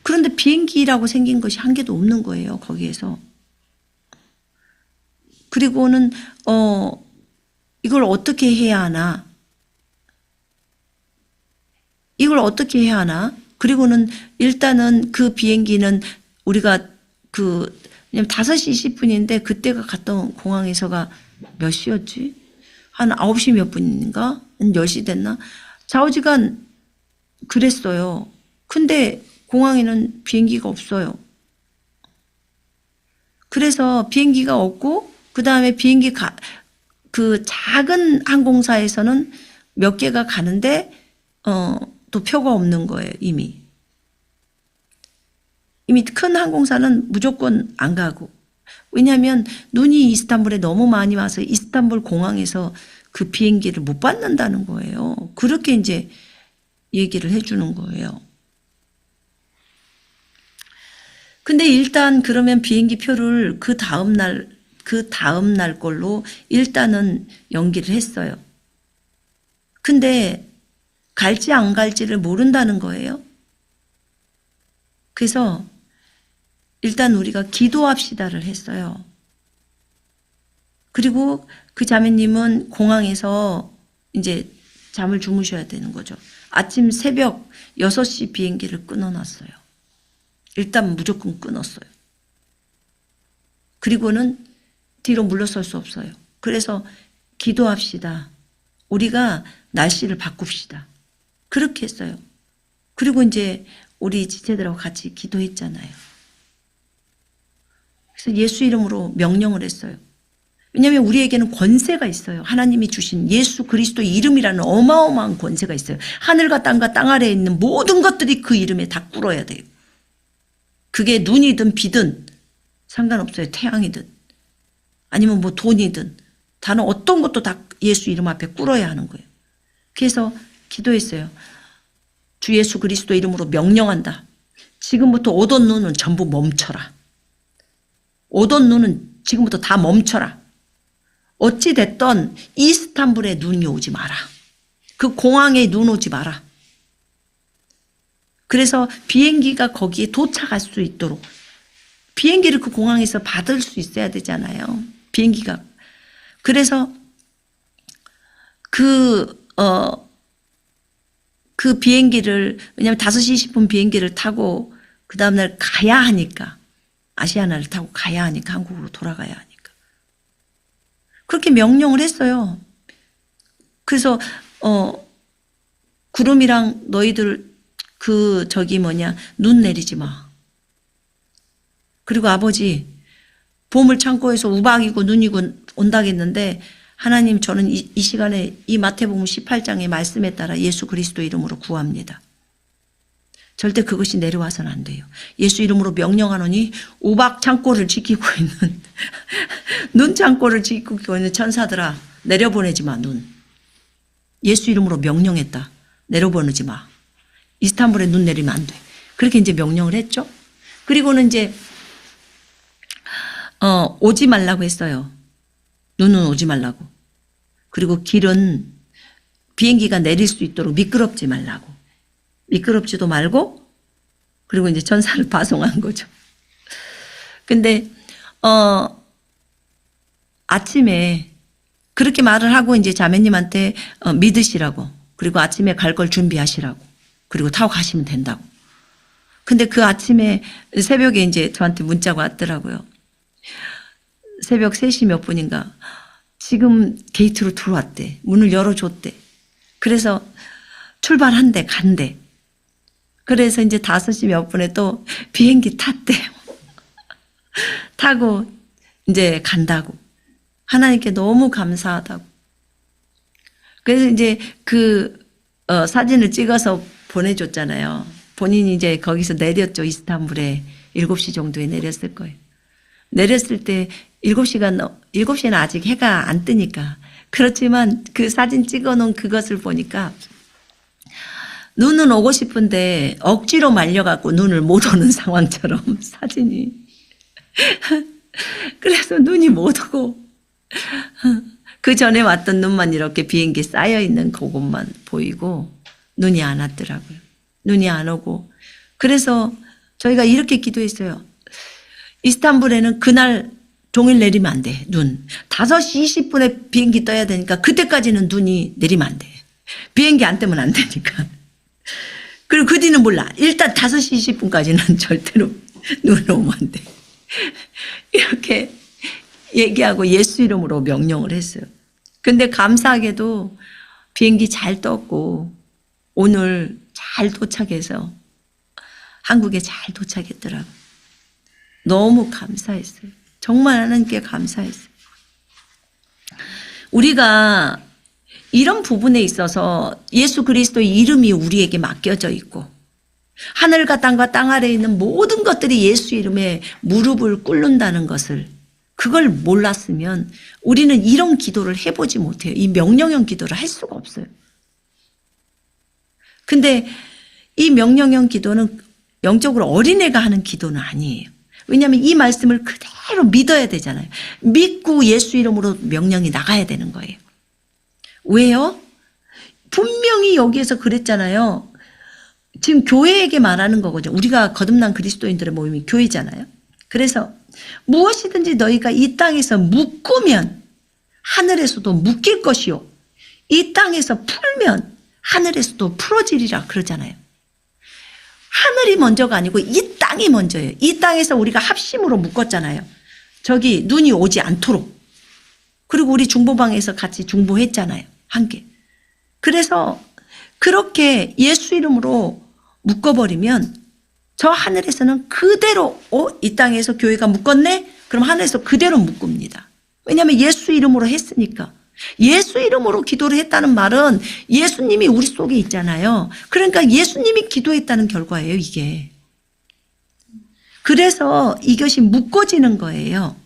그런데 비행기라고 생긴 것이 한 개도 없는 거예요. 거기에서. 그리고는 이걸 어떻게 해야 하나? 그리고는 일단은 그 비행기는 우리가 왜냐면 5시 20분인데 그때가 갔던 공항에서가 몇 시였지? 한 9시 몇 분인가? 한 10시 됐나? 좌우지간 그랬어요. 근데 공항에는 비행기가 없어요. 그래서 비행기가 없고 그 다음에 그 작은 항공사에서는 몇 개가 가는데 또 표가 없는 거예요. 이미 큰 항공사는 무조건 안 가고, 왜냐하면 눈이 이스탄불에 너무 많이 와서 이스탄불 공항에서 그 비행기를 못 받는다는 거예요. 그렇게 이제 얘기를 해주는 거예요. 근데 일단 그러면 비행기 표를 그 다음 날 걸로 일단은 연기를 했어요. 근데 갈지 안 갈지를 모른다는 거예요. 그래서 일단 우리가 기도합시다를 했어요. 그리고 그 자매님은 공항에서 이제 잠을 주무셔야 되는 거죠. 아침 새벽 6시 비행기를 끊어놨어요. 일단 무조건 끊었어요. 그리고는 뒤로 물러설 수 없어요. 그래서 기도합시다. 우리가 날씨를 바꿉시다. 그렇게 했어요. 그리고 이제 우리 지체들하고 같이 기도했잖아요. 그래서 예수 이름으로 명령을 했어요. 왜냐하면 우리에게는 권세가 있어요. 하나님이 주신 예수 그리스도 이름이라는 어마어마한 권세가 있어요. 하늘과 땅과 땅 아래에 있는 모든 것들이 그 이름에 다 꿇어야 돼요. 그게 눈이든 비든 상관없어요. 태양이든 아니면 뭐 돈이든 다른 어떤 것도 다 예수 이름 앞에 꿇어야 하는 거예요. 그래서 기도했어요. 주 예수 그리스도 이름으로 명령한다. 지금부터 오던 눈은 전부 멈춰라. 오던 눈은 지금부터 다 멈춰라. 어찌 됐던 이스탄불에 눈이 오지 마라. 그 공항에 눈 오지 마라. 그래서 비행기가 거기에 도착할 수 있도록 비행기를 그 공항에서 받을 수 있어야 되잖아요. 비행기가. 그래서 그 비행기를 왜냐하면 5시 20분 비행기를 타고 그 다음날 가야 하니까 아시아나를 타고 가야 하니까 한국으로 돌아가야 하니까 그렇게 명령을 했어요. 그래서 구름이랑 너희들 눈 내리지 마. 그리고 아버지 보물 창고에서 우박이고 눈이고 온다겠는데 하나님 저는 이 시간에 이 마태복음 18장의 말씀에 따라 예수 그리스도 이름으로 구합니다. 절대 그것이 내려와서는 안 돼요. 예수 이름으로 명령하노니 우박 창고를 지키고 있는 눈 창고를 지키고 있는 천사들아 내려보내지 마 눈. 예수 이름으로 명령했다. 내려보내지 마. 이스탄불에 눈 내리면 안 돼. 그렇게 이제 명령을 했죠. 그리고는 이제 오지 말라고 했어요. 눈은 오지 말라고. 그리고 길은 비행기가 내릴 수 있도록 미끄럽지 말라고. 미끄럽지도 말고 그리고 이제 전사를 파송한 거죠. 근데 아침에 그렇게 말을 하고 이제 자매님한테 믿으시라고 그리고 아침에 갈 걸 준비하시라고 그리고 타고 가시면 된다고. 근데 그 아침에 새벽에 이제 저한테 문자가 왔더라고요. 새벽 3시 몇 분인가 지금 게이트로 들어왔대. 문을 열어줬대. 그래서 출발한대 간대. 그래서 이제 5시 몇 분에 또 비행기 탔대요. 타고 이제 간다고. 하나님께 너무 감사하다고. 그래서 이제 사진을 찍어서 보내줬잖아요. 본인이 이제 거기서 내렸죠. 이스탄불에 7시 정도에 내렸을 거예요. 내렸을 때 7시는 아직 해가 안 뜨니까. 그렇지만 그 사진 찍어 놓은 그것을 보니까 눈은 오고 싶은데 억지로 말려갖고 눈을 못 오는 상황처럼 사진이. 그래서 눈이 못 오고 그 전에 왔던 눈만 이렇게 비행기에 쌓여있는 그것만 보이고 눈이 안 왔더라고요. 눈이 안 오고. 그래서 저희가 이렇게 기도했어요. 이스탄불에는 그날 종일 내리면 안 돼. 눈. 5시 20분에 비행기 떠야 되니까 그때까지는 눈이 내리면 안 돼. 비행기 안 뜨면 안 되니까. 그리고 그 뒤는 몰라. 일단 5시 20분까지는 절대로 눈 오면 안 돼. 이렇게 얘기하고 예수 이름으로 명령을 했어요. 근데 감사하게도 비행기 잘 떴고 오늘 잘 도착해서 한국에 잘 도착했더라고요. 너무 감사했어요. 정말 하나님께 감사했어요. 우리가 이런 부분에 있어서 예수 그리스도의 이름이 우리에게 맡겨져 있고 하늘과 땅과 땅 아래에 있는 모든 것들이 예수 이름에 무릎을 꿇는다는 것을 그걸 몰랐으면 우리는 이런 기도를 해보지 못해요. 이 명령형 기도를 할 수가 없어요. 근데 이 명령형 기도는 영적으로 어린애가 하는 기도는 아니에요. 왜냐하면 이 말씀을 그대로 믿어야 되잖아요. 믿고 예수 이름으로 명령이 나가야 되는 거예요. 왜요? 분명히 여기에서 그랬잖아요. 지금 교회에게 말하는 거거든요. 우리가 거듭난 그리스도인들의 모임이 교회잖아요. 그래서 무엇이든지 너희가 이 땅에서 묶으면 하늘에서도 묶일 것이요. 이 땅에서 풀면 하늘에서도 풀어지리라 그러잖아요. 하늘이 먼저가 아니고 이 땅이 먼저예요. 이 땅에서 우리가 합심으로 묶었잖아요. 저기 눈이 오지 않도록. 그리고 우리 중보방에서 같이 중보했잖아요. 함께. 그래서 그렇게 예수 이름으로 묶어버리면 저 하늘에서는 그대로 이 땅에서 교회가 묶었네? 그럼 하늘에서 그대로 묶습니다. 왜냐하면 예수 이름으로 했으니까. 예수 이름으로 기도를 했다는 말은 예수님이 우리 속에 있잖아요. 그러니까 예수님이 기도했다는 결과예요, 이게. 그래서 이것이 묶어지는 거예요.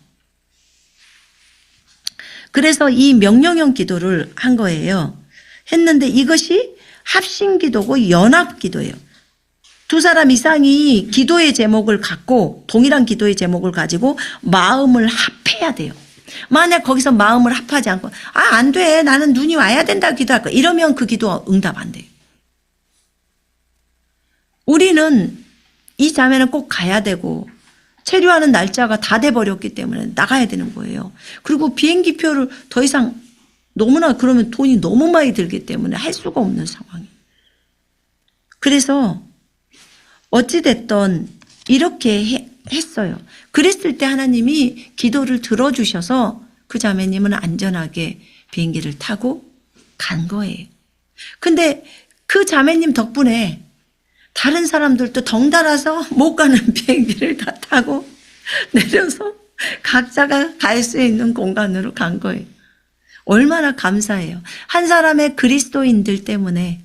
그래서 이 명령형 기도를 한 거예요. 했는데 이것이 합심기도고 연합기도예요. 두 사람 이상이 기도의 제목을 갖고 동일한 기도의 제목을 가지고 마음을 합해야 돼요. 만약 거기서 마음을 합하지 않고 안 돼. 나는 눈이 와야 된다 기도할 거야. 이러면 그 기도 응답 안 돼요. 우리는 이 자매는 꼭 가야 되고 체류하는 날짜가 다 돼버렸기 때문에 나가야 되는 거예요. 그리고 비행기표를 더 이상 너무나 그러면 돈이 너무 많이 들기 때문에 할 수가 없는 상황이에요. 그래서 어찌됐든 이렇게 했어요. 그랬을 때 하나님이 기도를 들어주셔서 그 자매님은 안전하게 비행기를 타고 간 거예요. 근데 그 자매님 덕분에 다른 사람들도 덩달아서 못 가는 비행기를 다 타고 내려서 각자가 갈 수 있는 공간으로 간 거예요. 얼마나 감사해요. 한 사람의 그리스도인들 때문에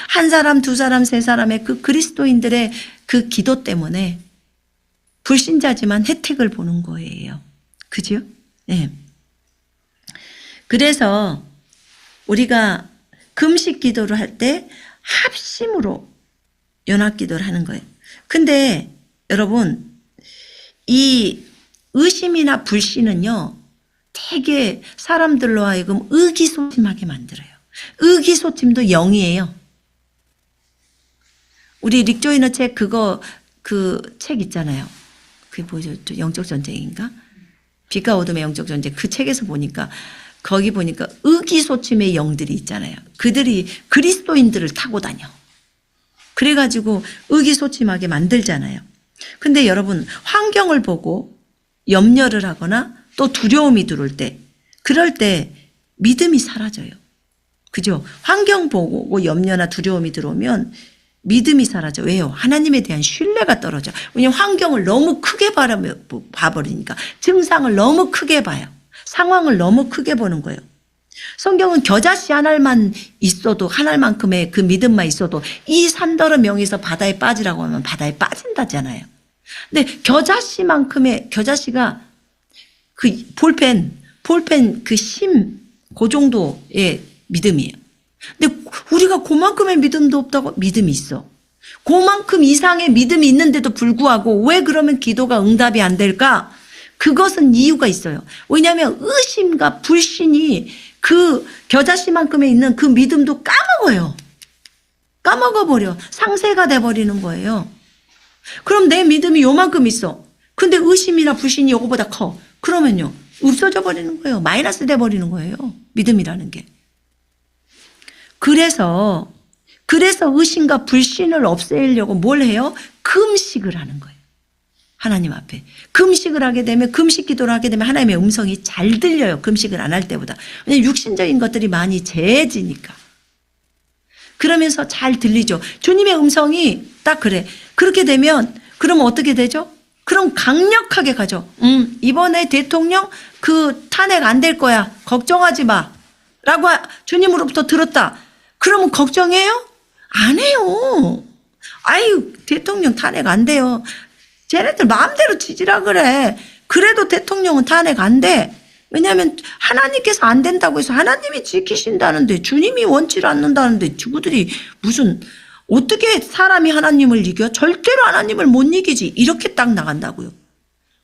한 사람, 두 사람, 세 사람의 그 그리스도인들의 그 기도 때문에 불신자지만 혜택을 보는 거예요. 그죠? 네. 그래서 우리가 금식 기도를 할 때 합심으로 연합 기도를 하는 거예요. 근데 여러분, 이 의심이나 불신은요, 되게 사람들로 하여금 의기소침하게 만들어요. 의기소침도 영이에요. 우리 릭조이너 책 그 책 있잖아요. 그게 뭐죠? 영적 전쟁인가? 빛과 어둠의 영적 전쟁. 그 책에서 보니까 거기 보니까 의기소침의 영들이 있잖아요. 그들이 그리스도인들을 타고 다녀. 그래가지고 의기소침하게 만들잖아요. 근데 여러분 환경을 보고 염려를 하거나 또 두려움이 들어올 때 그럴 때 믿음이 사라져요. 그죠? 환경 보고 염려나 두려움이 들어오면 믿음이 사라져. 왜요? 하나님에 대한 신뢰가 떨어져. 왜냐하면 환경을 너무 크게 봐버리니까 증상을 너무 크게 봐요. 상황을 너무 크게 보는 거예요. 성경은 겨자씨 한 알만 있어도 한 알만큼의 그 믿음만 있어도 이 산더러 명에서 바다에 빠지라고 하면 바다에 빠진다잖아요. 근데 겨자씨가 그 볼펜 그 그 정도의 믿음이에요. 근데 우리가 그만큼의 믿음도 없다고 믿음이 있어. 그만큼 이상의 믿음이 있는데도 불구하고 왜 그러면 기도가 응답이 안 될까? 그것은 이유가 있어요. 왜냐하면 의심과 불신이 그 겨자씨만큼에 있는 그 믿음도 까먹어버려. 상쇄가 돼버리는 거예요. 그럼 내 믿음이 요만큼 있어. 근데 의심이나 불신이 요거보다 커. 그러면요. 없어져 버리는 거예요. 마이너스 돼버리는 거예요. 믿음이라는 게. 그래서 의심과 불신을 없애려고 뭘 해요? 금식을 하는 거예요. 하나님 앞에. 금식을 하게 되면, 금식 기도를 하게 되면 하나님의 음성이 잘 들려요. 금식을 안 할 때보다. 왜냐하면 육신적인 것들이 많이 재해지니까. 그러면서 잘 들리죠. 주님의 음성이 딱 그래. 그렇게 되면, 그러면 어떻게 되죠? 그럼 강력하게 가죠. 이번에 대통령 그 탄핵 안 될 거야. 걱정하지 마. 라고 주님으로부터 들었다. 그러면 걱정해요? 안 해요. 아유, 대통령 탄핵 안 돼요. 쟤네들 마음대로 지지라 그래. 그래도 대통령은 탄핵 안 돼. 왜냐하면 하나님께서 안 된다고 해서 하나님이 지키신다는데 주님이 원치를 않는다는데 누구들이 무슨 어떻게 사람이 하나님을 이겨? 절대로 하나님을 못 이기지. 이렇게 딱 나간다고요.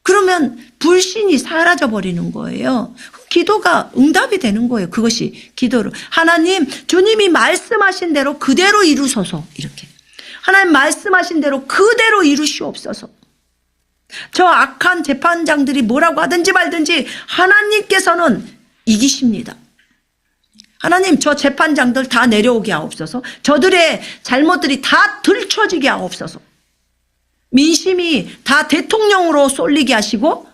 그러면 불신이 사라져버리는 거예요. 기도가 응답이 되는 거예요. 그것이 기도로. 하나님, 주님이 말씀하신 대로 그대로 이루소서. 이렇게. 하나님 말씀하신 대로 그대로 이루시옵소서. 저 악한 재판장들이 뭐라고 하든지 말든지 하나님께서는 이기십니다. 하나님, 저 재판장들 다 내려오게 하옵소서. 저들의 잘못들이 다 들춰지게 하옵소서. 민심이 다 대통령으로 쏠리게 하시고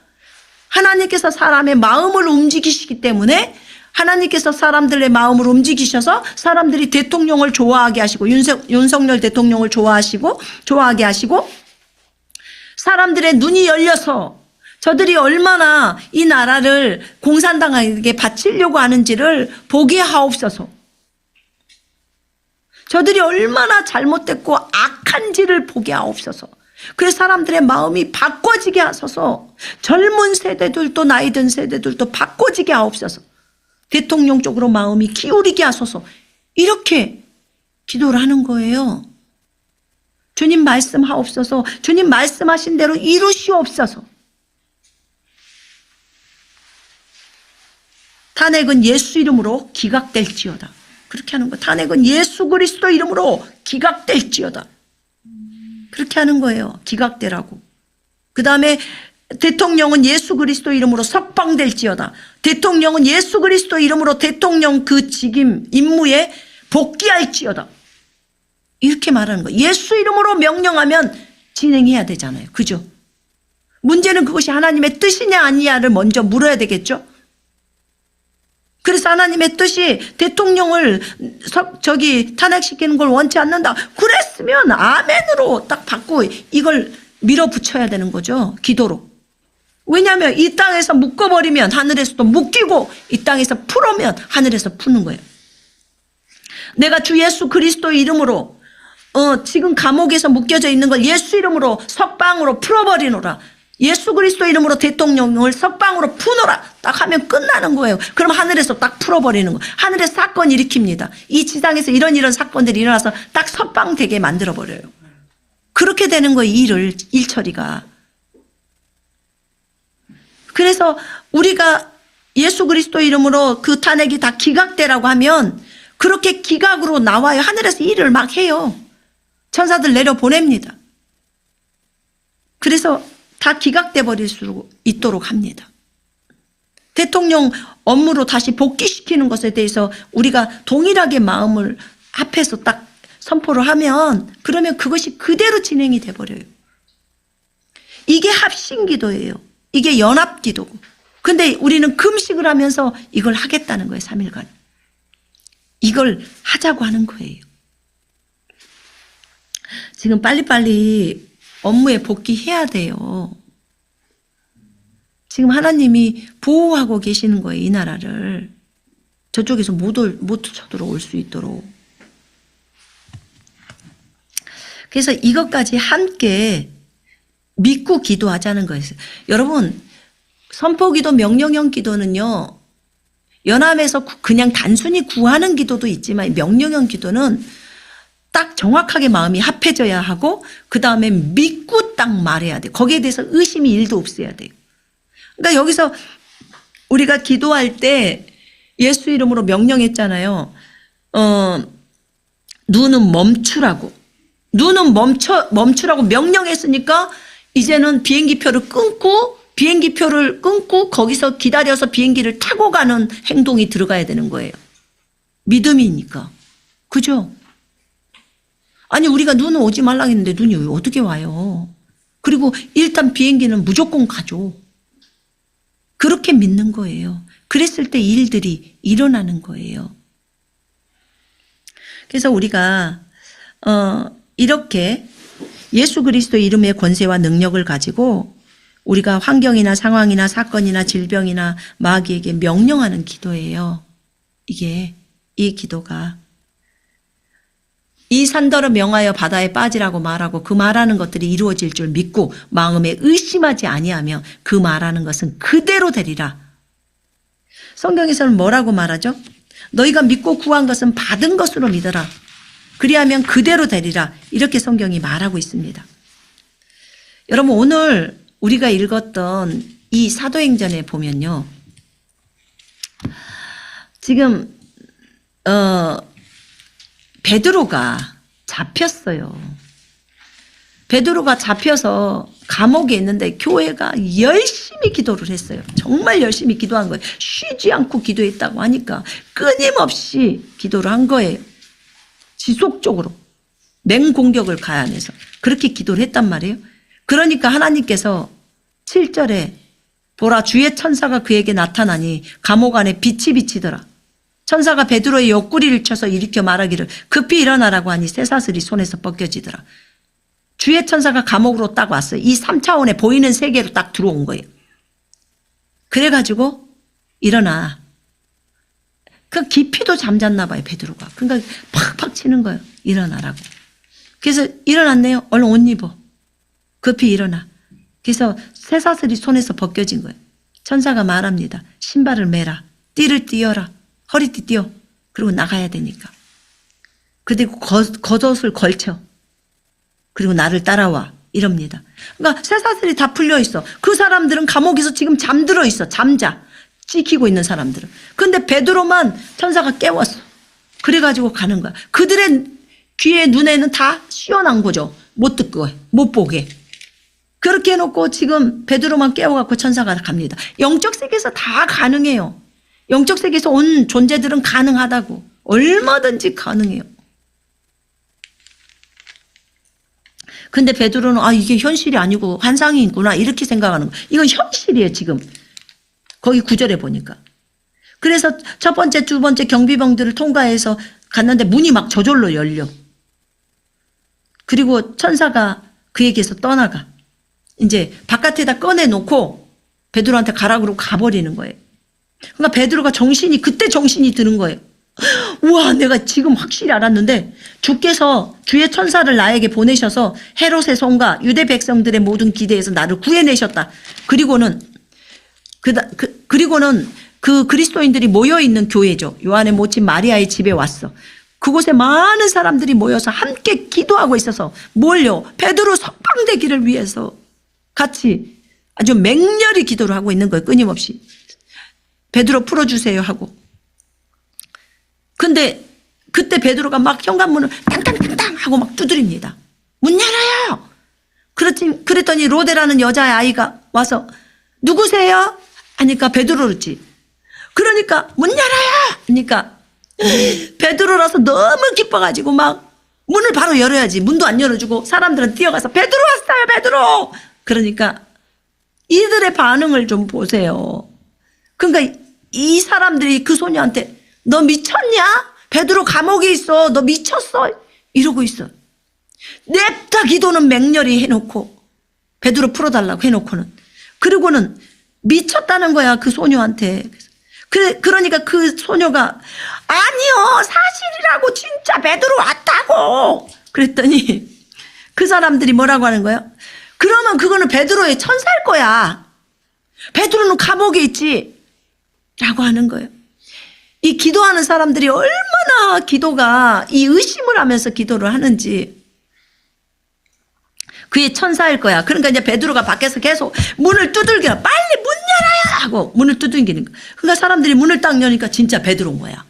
하나님께서 사람의 마음을 움직이시기 때문에 하나님께서 사람들의 마음을 움직이셔서 사람들이 대통령을 좋아하게 하시고 윤석열 대통령을 좋아하게 하시고 사람들의 눈이 열려서 저들이 얼마나 이 나라를 공산당에게 바치려고 하는지를 보게 하옵소서. 저들이 얼마나 잘못됐고 악한지를 보게 하옵소서. 그래서 사람들의 마음이 바꿔지게 하소서. 젊은 세대들도 나이 든 세대들도 바꿔지게 하옵소서. 대통령 쪽으로 마음이 기울이게 하소서. 이렇게 기도를 하는 거예요. 주님 말씀하옵소서. 주님 말씀하신 대로 이루시옵소서. 탄핵은 예수 이름으로 기각될지어다. 그렇게 하는 거예요. 탄핵은 예수 그리스도 이름으로 기각될지어다. 그렇게 하는 거예요. 기각되라고. 그 다음에 대통령은 예수 그리스도 이름으로 석방될지어다. 대통령은 예수 그리스도 이름으로 대통령 그 직임 임무에 복귀할지어다. 이렇게 말하는 거예요. 예수 이름으로 명령하면 진행해야 되잖아요. 그죠? 문제는 그것이 하나님의 뜻이냐 아니냐를 먼저 물어야 되겠죠? 그래서 하나님의 뜻이 대통령을 탄핵시키는 걸 원치 않는다. 그랬으면 아멘으로 딱 받고 이걸 밀어붙여야 되는 거죠. 기도로. 왜냐하면 이 땅에서 묶어버리면 하늘에서도 묶이고 이 땅에서 풀으면 하늘에서 푸는 거예요. 내가 주 예수 그리스도 이름으로 지금 감옥에서 묶여져 있는 걸 예수 이름으로 석방으로 풀어버리노라. 예수 그리스도 이름으로 대통령을 석방으로 푸노라. 딱 하면 끝나는 거예요. 그럼 하늘에서 딱 풀어버리는 거예요. 하늘에서 사건 일으킵니다. 이 지상에서 이런 사건들이 일어나서 딱 석방되게 만들어버려요. 그렇게 되는 거예요. 일 처리가. 그래서 우리가 예수 그리스도 이름으로 그 탄핵이 다 기각되라고 하면 그렇게 기각으로 나와요. 하늘에서 일을 막 해요. 천사들 내려보냅니다. 그래서 다 기각돼 버릴 수 있도록 합니다. 대통령 업무로 다시 복귀시키는 것에 대해서 우리가 동일하게 마음을 합해서 딱 선포를 하면 그러면 그것이 그대로 진행이 돼 버려요. 이게 합심기도예요. 이게 연합기도고. 근데 우리는 금식을 하면서 이걸 하겠다는 거예요. 3일간. 이걸 하자고 하는 거예요. 지금 빨리빨리 업무에 복귀해야 돼요. 지금 하나님이 보호하고 계시는 거예요. 이 나라를. 저쪽에서 못 쳐들어올 수 있도록. 그래서 이것까지 함께 믿고 기도하자는 거예요. 여러분, 선포기도 명령형 기도는요. 연합에서 그냥 단순히 구하는 기도도 있지만 명령형 기도는 딱 정확하게 마음이 합해져야 하고 그 다음에 믿고 딱 말해야 돼요. 거기에 대해서 의심이 1도 없어야 돼요. 그러니까 여기서 우리가 기도할 때 예수 이름으로 명령했잖아요. 눈은 멈추라고. 눈은 멈추라고 명령했으니까 이제는 비행기표를 끊고 거기서 기다려서 비행기를 타고 가는 행동이 들어가야 되는 거예요. 믿음이니까. 그죠? 아니 우리가 눈은 오지 말라 했는데 눈이 어떻게 와요? 그리고 일단 비행기는 무조건 가죠. 그렇게 믿는 거예요. 그랬을 때 일들이 일어나는 거예요. 그래서 우리가 이렇게 예수 그리스도 이름의 권세와 능력을 가지고 우리가 환경이나 상황이나 사건이나 질병이나 마귀에게 명령하는 기도예요. 이 기도가. 이 산더러 명하여 바다에 빠지라고 말하고 그 말하는 것들이 이루어질 줄 믿고 마음에 의심하지 아니하며 그 말하는 것은 그대로 되리라. 성경에서는 뭐라고 말하죠? 너희가 믿고 구한 것은 받은 것으로 믿어라. 그리하면 그대로 되리라. 이렇게 성경이 말하고 있습니다. 여러분 오늘 우리가 읽었던 이 사도행전에 보면요. 지금 베드로가 잡혔어요. 베드로가 잡혀서 감옥에 있는데 교회가 열심히 기도를 했어요. 정말 열심히 기도한 거예요. 쉬지 않고 기도했다고 하니까 끊임없이 기도를 한 거예요. 지속적으로 맹공격을 가하면서 그렇게 기도를 했단 말이에요. 그러니까 하나님께서 7절에 보라 주의 천사가 그에게 나타나니 감옥 안에 빛이 비치더라. 천사가 베드로의 옆구리를 쳐서 일으켜 말하기를 급히 일어나라고 하니 쇠사슬이 손에서 벗겨지더라. 주의 천사가 감옥으로 딱 왔어요. 이 3차원에 보이는 세계로 딱 들어온 거예요. 그래가지고 일어나. 그 깊이도 잠잤나 봐요, 베드로가. 그러니까 팍팍 치는 거예요. 일어나라고. 그래서 일어났네요. 얼른 옷 입어. 급히 일어나. 그래서 쇠사슬이 손에서 벗겨진 거예요. 천사가 말합니다. 신발을 매라. 띠를 띄어라. 허리띠 띄어. 그리고 나가야 되니까. 그리고 겉옷을 걸쳐. 그리고 나를 따라와. 이럽니다. 그러니까 쇠사슬이 다 풀려 있어. 그 사람들은 감옥에서 지금 잠들어 있어. 잠자. 찍히고 있는 사람들은. 근데 베드로만 천사가 깨웠어. 그래가지고 가는 거야. 그들의 귀에 눈에는 다 씌어난 거죠. 못 듣고 못 보게. 그렇게 해놓고 지금 베드로만 깨워갖고 천사가 갑니다. 영적 세계에서 다 가능해요. 영적 세계에서 온 존재들은 가능하다고. 얼마든지 가능해요. 근데 베드로는 이게 현실이 아니고 환상이구나 이렇게 생각하는 거예요. 이건 현실이에요 지금. 거기 9절에 보니까. 그래서 첫 번째, 두 번째 경비병들을 통과해서 갔는데 문이 막 저절로 열려. 그리고 천사가 그에게서 떠나가. 이제 바깥에다 꺼내놓고 베드로한테 가라 그러고 가버리는 거예요. 그러니까 베드로가 그때 정신이 드는 거예요. 우와, 내가 지금 확실히 알았는데 주께서 주의 천사를 나에게 보내셔서 헤롯의 손과 유대 백성들의 모든 기대에서 나를 구해내셨다. 그리고는 그 그리스도인들이 모여있는 교회죠. 요한의 모친 마리아의 집에 왔어. 그곳에 많은 사람들이 모여서 함께 기도하고 있어서 뭘요? 베드로 석방되기를 위해서 같이 아주 맹렬히 기도를 하고 있는 거예요. 끊임없이. 베드로 풀어주세요 하고. 근데 그때 베드로가 막 현관문을 탕탕탕탕 하고 막 두드립니다. 문 열어요. 그랬더니 로데라는 여자아이가 와서 누구세요? 하니까 베드로였지. 그러니까 문 열어요. 하니까 베드로라서 너무 기뻐가지고 막 문을 바로 열어야지. 문도 안 열어주고 사람들은 뛰어가서 베드로 왔어요. 베드로. 그러니까 이들의 반응을 좀 보세요. 그러니까 이 사람들이 그 소녀한테 너 미쳤냐? 베드로 감옥에 있어. 너 미쳤어? 이러고 있어. 냅다 기도는 맹렬히 해놓고 베드로 풀어달라고 해놓고는 그리고는 미쳤다는 거야 그 소녀한테. 그러니까 그 소녀가 아니요 사실이라고 진짜 베드로 왔다고 그랬더니 그 사람들이 뭐라고 하는 거야? 그러면 그거는 베드로의 천사일 거야. 베드로는 감옥에 있지 라고 하는 거예요. 이 기도하는 사람들이 얼마나 기도가 이 의심을 하면서 기도를 하는지. 그의 천사일 거야. 그러니까 이제 베드로가 밖에서 계속 문을 두들겨. 빨리 문 열어요! 하고 문을 두들기는 거야. 그러니까 사람들이 문을 딱 여니까 진짜 베드로인 거야.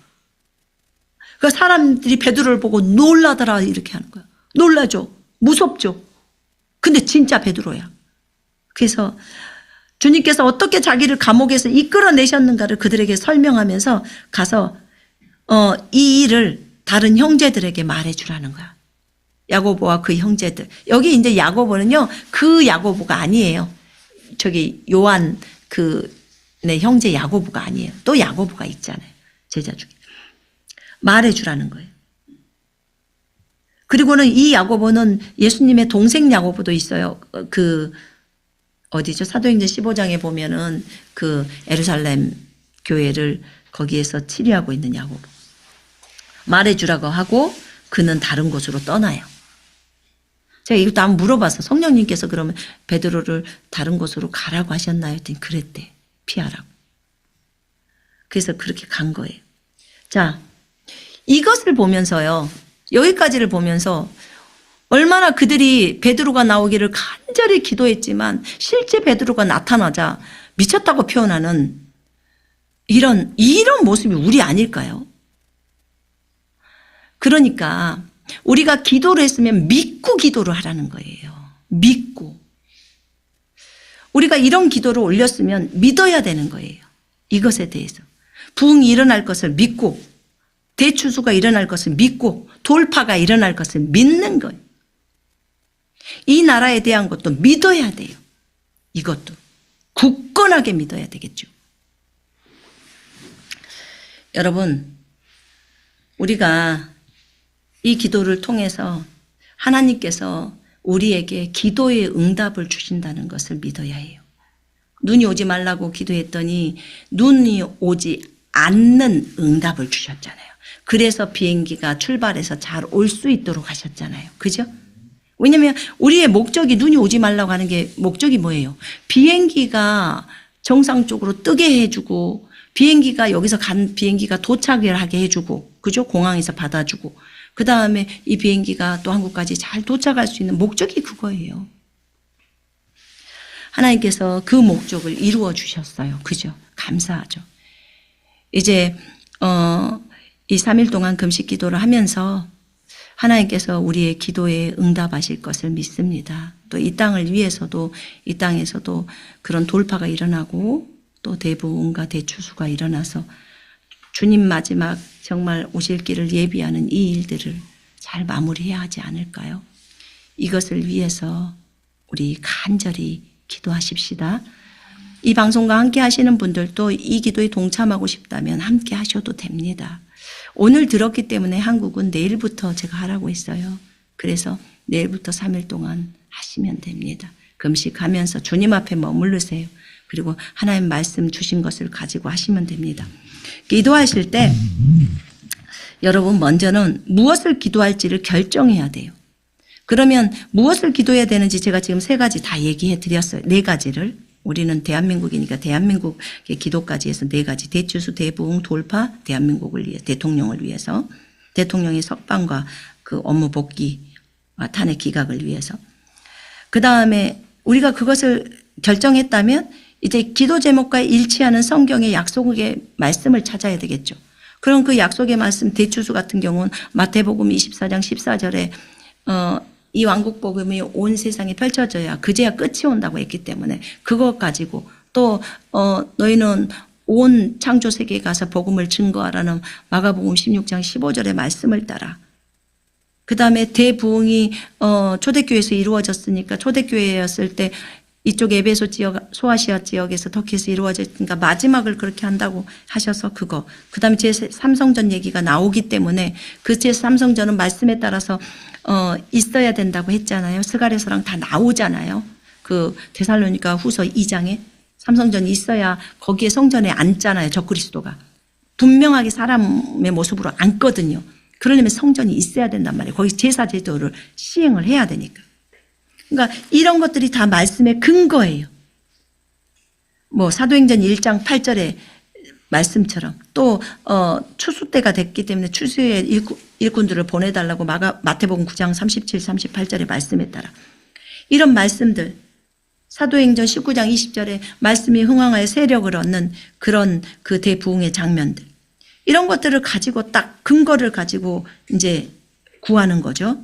그러니까 사람들이 베드로를 보고 놀라더라 이렇게 하는 거야. 놀라죠. 무섭죠. 근데 진짜 베드로야. 그래서 주님께서 어떻게 자기를 감옥에서 이끌어내셨는가를 그들에게 설명하면서 가서 이 일을 다른 형제들에게 말해주라는 거야. 야고보와 그 형제들. 여기 이제 야고보는요, 그 야고보가 아니에요. 저기 요한 네 형제 야고보가 아니에요. 또 야고보가 있잖아요. 제자 중에. 말해주라는 거예요. 그리고는 이 야고보는 예수님의 동생 야고보도 있어요. 어디죠? 사도행전 15장에 보면은 그 에루살렘 교회를 거기에서 치료하고 있는 야고보. 말해주라고 하고 그는 다른 곳으로 떠나요. 제가 이것도 한번 물어봤어. 성령님께서 그러면 베드로를 다른 곳으로 가라고 하셨나요? 했더니 그랬대. 피하라고. 그래서 그렇게 간 거예요. 자, 이것을 보면서요. 여기까지를 보면서 얼마나 그들이 베드로가 나오기를 간절히 기도했지만 실제 베드로가 나타나자 미쳤다고 표현하는 이런 모습이 우리 아닐까요? 그러니까 우리가 기도를 했으면 믿고 기도를 하라는 거예요. 믿고. 우리가 이런 기도를 올렸으면 믿어야 되는 거예요. 이것에 대해서. 부흥이 일어날 것을 믿고 대추수가 일어날 것을 믿고 돌파가 일어날 것을 믿는 거예요. 이 나라에 대한 것도 믿어야 돼요. 이것도 굳건하게 믿어야 되겠죠. 여러분, 우리가 이 기도를 통해서 하나님께서 우리에게 기도의 응답을 주신다는 것을 믿어야 해요. 눈이 오지 말라고 기도했더니 눈이 오지 않는 응답을 주셨잖아요. 그래서 비행기가 출발해서 잘 올 수 있도록 하셨잖아요. 그죠? 왜냐하면 우리의 목적이 눈이 오지 말라고 하는 게 목적이 뭐예요? 비행기가 정상적으로 뜨게 해주고 비행기가 여기서 간 비행기가 도착을 하게 해주고 그죠? 공항에서 받아주고 그 다음에 이 비행기가 또 한국까지 잘 도착할 수 있는 목적이 그거예요. 하나님께서 그 목적을 이루어 주셨어요. 그죠? 감사하죠. 이제 이 3일 동안 금식 기도를 하면서 하나님께서 우리의 기도에 응답하실 것을 믿습니다. 또 이 땅을 위해서도 이 땅에서도 그런 돌파가 일어나고 또 대부흥과 대추수가 일어나서 주님 마지막 정말 오실 길을 예비하는 이 일들을 잘 마무리해야 하지 않을까요? 이것을 위해서 우리 간절히 기도하십시다. 이 방송과 함께 하시는 분들도 이 기도에 동참하고 싶다면 함께 하셔도 됩니다. 오늘 들었기 때문에 한국은 내일부터 제가 하라고 했어요. 그래서 내일부터 3일 동안 하시면 됩니다. 금식하면서 주님 앞에 머무르세요. 그리고 하나님 말씀 주신 것을 가지고 하시면 됩니다. 기도하실 때 여러분 먼저는 무엇을 기도할지를 결정해야 돼요. 그러면 무엇을 기도해야 되는지 제가 지금 3가지 다 얘기해 드렸어요. 4가지를. 우리는 대한민국이니까 대한민국의 기도까지 해서 4가지. 대추수, 대부흥, 돌파, 대한민국을 위해 대통령을 위해서 대통령의 석방과 그 업무 복귀와 탄핵 기각을 위해서 그 다음에 우리가 그것을 결정했다면 이제 기도 제목과 일치하는 성경의 약속의 말씀을 찾아야 되겠죠. 그럼 그 약속의 말씀 대추수 같은 경우는 마태복음 24장 14절에 이 왕국 복음이 온 세상에 펼쳐져야 그제야 끝이 온다고 했기 때문에 그것 가지고 또 너희는 온 창조 세계에 가서 복음을 증거하라는 마가복음 16장 15절의 말씀을 따라 그 다음에 대부흥이 초대교회에서 이루어졌으니까 초대교회였을 때 이쪽 에베소 지역 소아시아 지역에서 터키에서 이루어졌으니까 마지막을 그렇게 한다고 하셔서 그거 그 다음에 제3성전 얘기가 나오기 때문에 그 제3성전은 말씀에 따라서 있어야 된다고 했잖아요. 스가랴서랑 다 나오잖아요. 그 데살로니가 후서 2장에 삼성전이 있어야 거기에 성전에 앉잖아요. 적그리스도가. 분명하게 사람의 모습으로 앉거든요. 그러려면 성전이 있어야 된단 말이에요. 거기 제사 제도를 시행을 해야 되니까. 그러니까 이런 것들이 다 말씀의 근거예요. 뭐 사도행전 1장 8절에 말씀처럼 또 추수 때가 됐기 때문에 추수의 일꾼들을 보내달라고 마태복음 9장 37, 38절의 말씀에 따라 이런 말씀들 사도행전 19장 20절에 말씀이 흥황하여 세력을 얻는 그런 그 대부흥의 장면들 이런 것들을 가지고 딱 근거를 가지고 이제 구하는 거죠.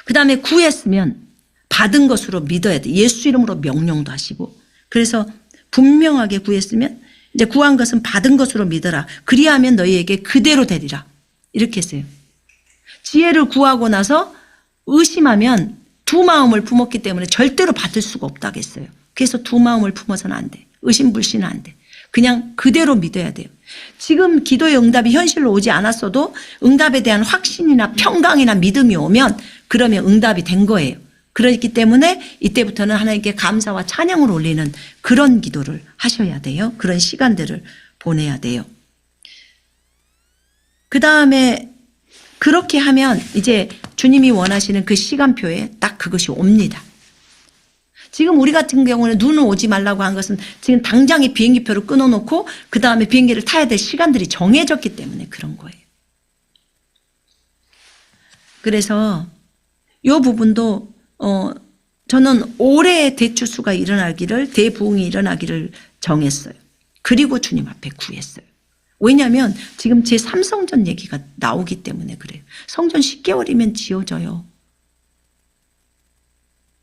그 다음에 구했으면 받은 것으로 믿어야 돼. 예수 이름으로 명령도 하시고 그래서 분명하게 구했으면 이제 구한 것은 받은 것으로 믿어라. 그리하면 너희에게 그대로 되리라. 이렇게 했어요. 지혜를 구하고 나서 의심하면 두 마음을 품었기 때문에 절대로 받을 수가 없다고 했어요. 그래서 두 마음을 품어서는 안 돼. 의심불신은 안 돼. 그냥 그대로 믿어야 돼요. 지금 기도의 응답이 현실로 오지 않았어도 응답에 대한 확신이나 평강이나 믿음이 오면 그러면 응답이 된 거예요. 그렇기 때문에 이때부터는 하나님께 감사와 찬양을 올리는 그런 기도를 하셔야 돼요. 그런 시간들을 보내야 돼요. 그 다음에 그렇게 하면 이제 주님이 원하시는 그 시간표에 딱 그것이 옵니다. 지금 우리 같은 경우는 눈은 오지 말라고 한 것은 지금 당장에 비행기표를 끊어놓고 그 다음에 비행기를 타야 될 시간들이 정해졌기 때문에 그런 거예요. 그래서 이 부분도 저는 올해 대추수가 일어나기를 대부흥이 일어나기를 정했어요. 그리고 주님 앞에 구했어요. 왜냐하면 지금 제3성전 얘기가 나오기 때문에 그래요. 성전 10개월이면 지어져요.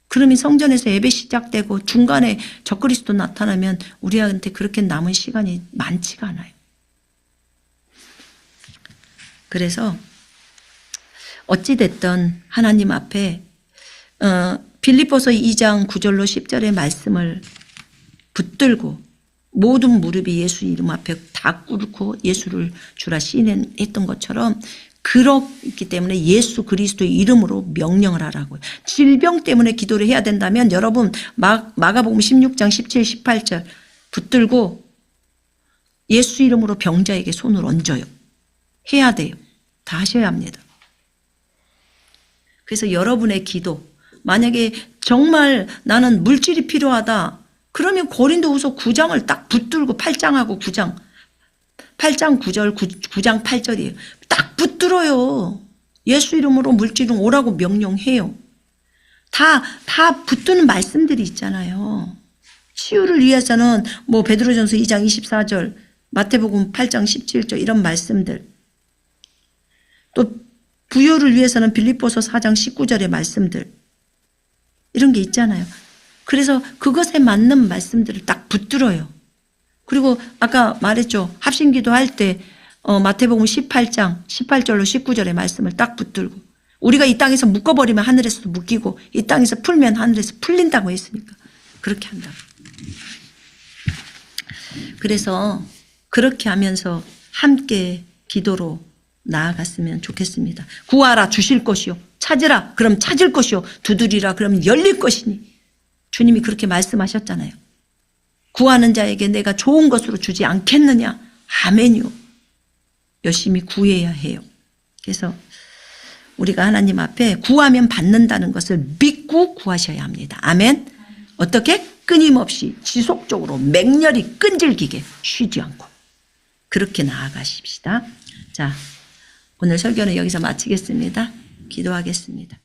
그러면 성전에서 예배 시작되고 중간에 적그리스도 나타나면 우리한테 그렇게 남은 시간이 많지가 않아요. 그래서 어찌됐든 하나님 앞에 빌립보서 2장 9절로 10절의 말씀을 붙들고 모든 무릎이 예수 이름 앞에 다 꿇고 예수를 주라 시인했던 것처럼 그렇기 때문에 예수 그리스도의 이름으로 명령을 하라고요. 질병 때문에 기도를 해야 된다면 여러분 마가복음 16장 17, 18절 붙들고 예수 이름으로 병자에게 손을 얹어요. 해야 돼요. 다 하셔야 합니다. 그래서 여러분의 기도, 만약에 정말 나는 물질이 필요하다. 그러면 고린도후서 9장을 딱 붙들고 8장하고 9장. 8장 9절, 9장 8절이에요. 딱 붙들어요. 예수 이름으로 물질은 오라고 명령해요. 다 붙드는 말씀들이 있잖아요. 치유를 위해서는 뭐 베드로전서 2장 24절, 마태복음 8장 17절 이런 말씀들. 또 부요를 위해서는 빌립보서 4장 19절의 말씀들. 이런 게 있잖아요. 그래서 그것에 맞는 말씀들을 딱 붙들어요. 그리고 아까 말했죠. 합심기도 할 때 마태복음 18장 18절로 19절의 말씀을 딱 붙들고 우리가 이 땅에서 묶어버리면 하늘에서도 묶이고 이 땅에서 풀면 하늘에서 풀린다고 했으니까 그렇게 한다고. 그래서 그렇게 하면서 함께 기도로 나아갔으면 좋겠습니다. 구하라 주실 것이요. 찾으라 그럼 찾을 것이요. 두드리라 그럼 열릴 것이니. 주님이 그렇게 말씀하셨잖아요. 구하는 자에게 내가 좋은 것으로 주지 않겠느냐. 아멘이요. 열심히 구해야 해요. 그래서 우리가 하나님 앞에 구하면 받는다는 것을 믿고 구하셔야 합니다. 아멘. 어떻게? 끊임없이 지속적으로 맹렬히 끈질기게 쉬지 않고 그렇게 나아가십시다. 자, 오늘 설교는 여기서 마치겠습니다. 기도하겠습니다.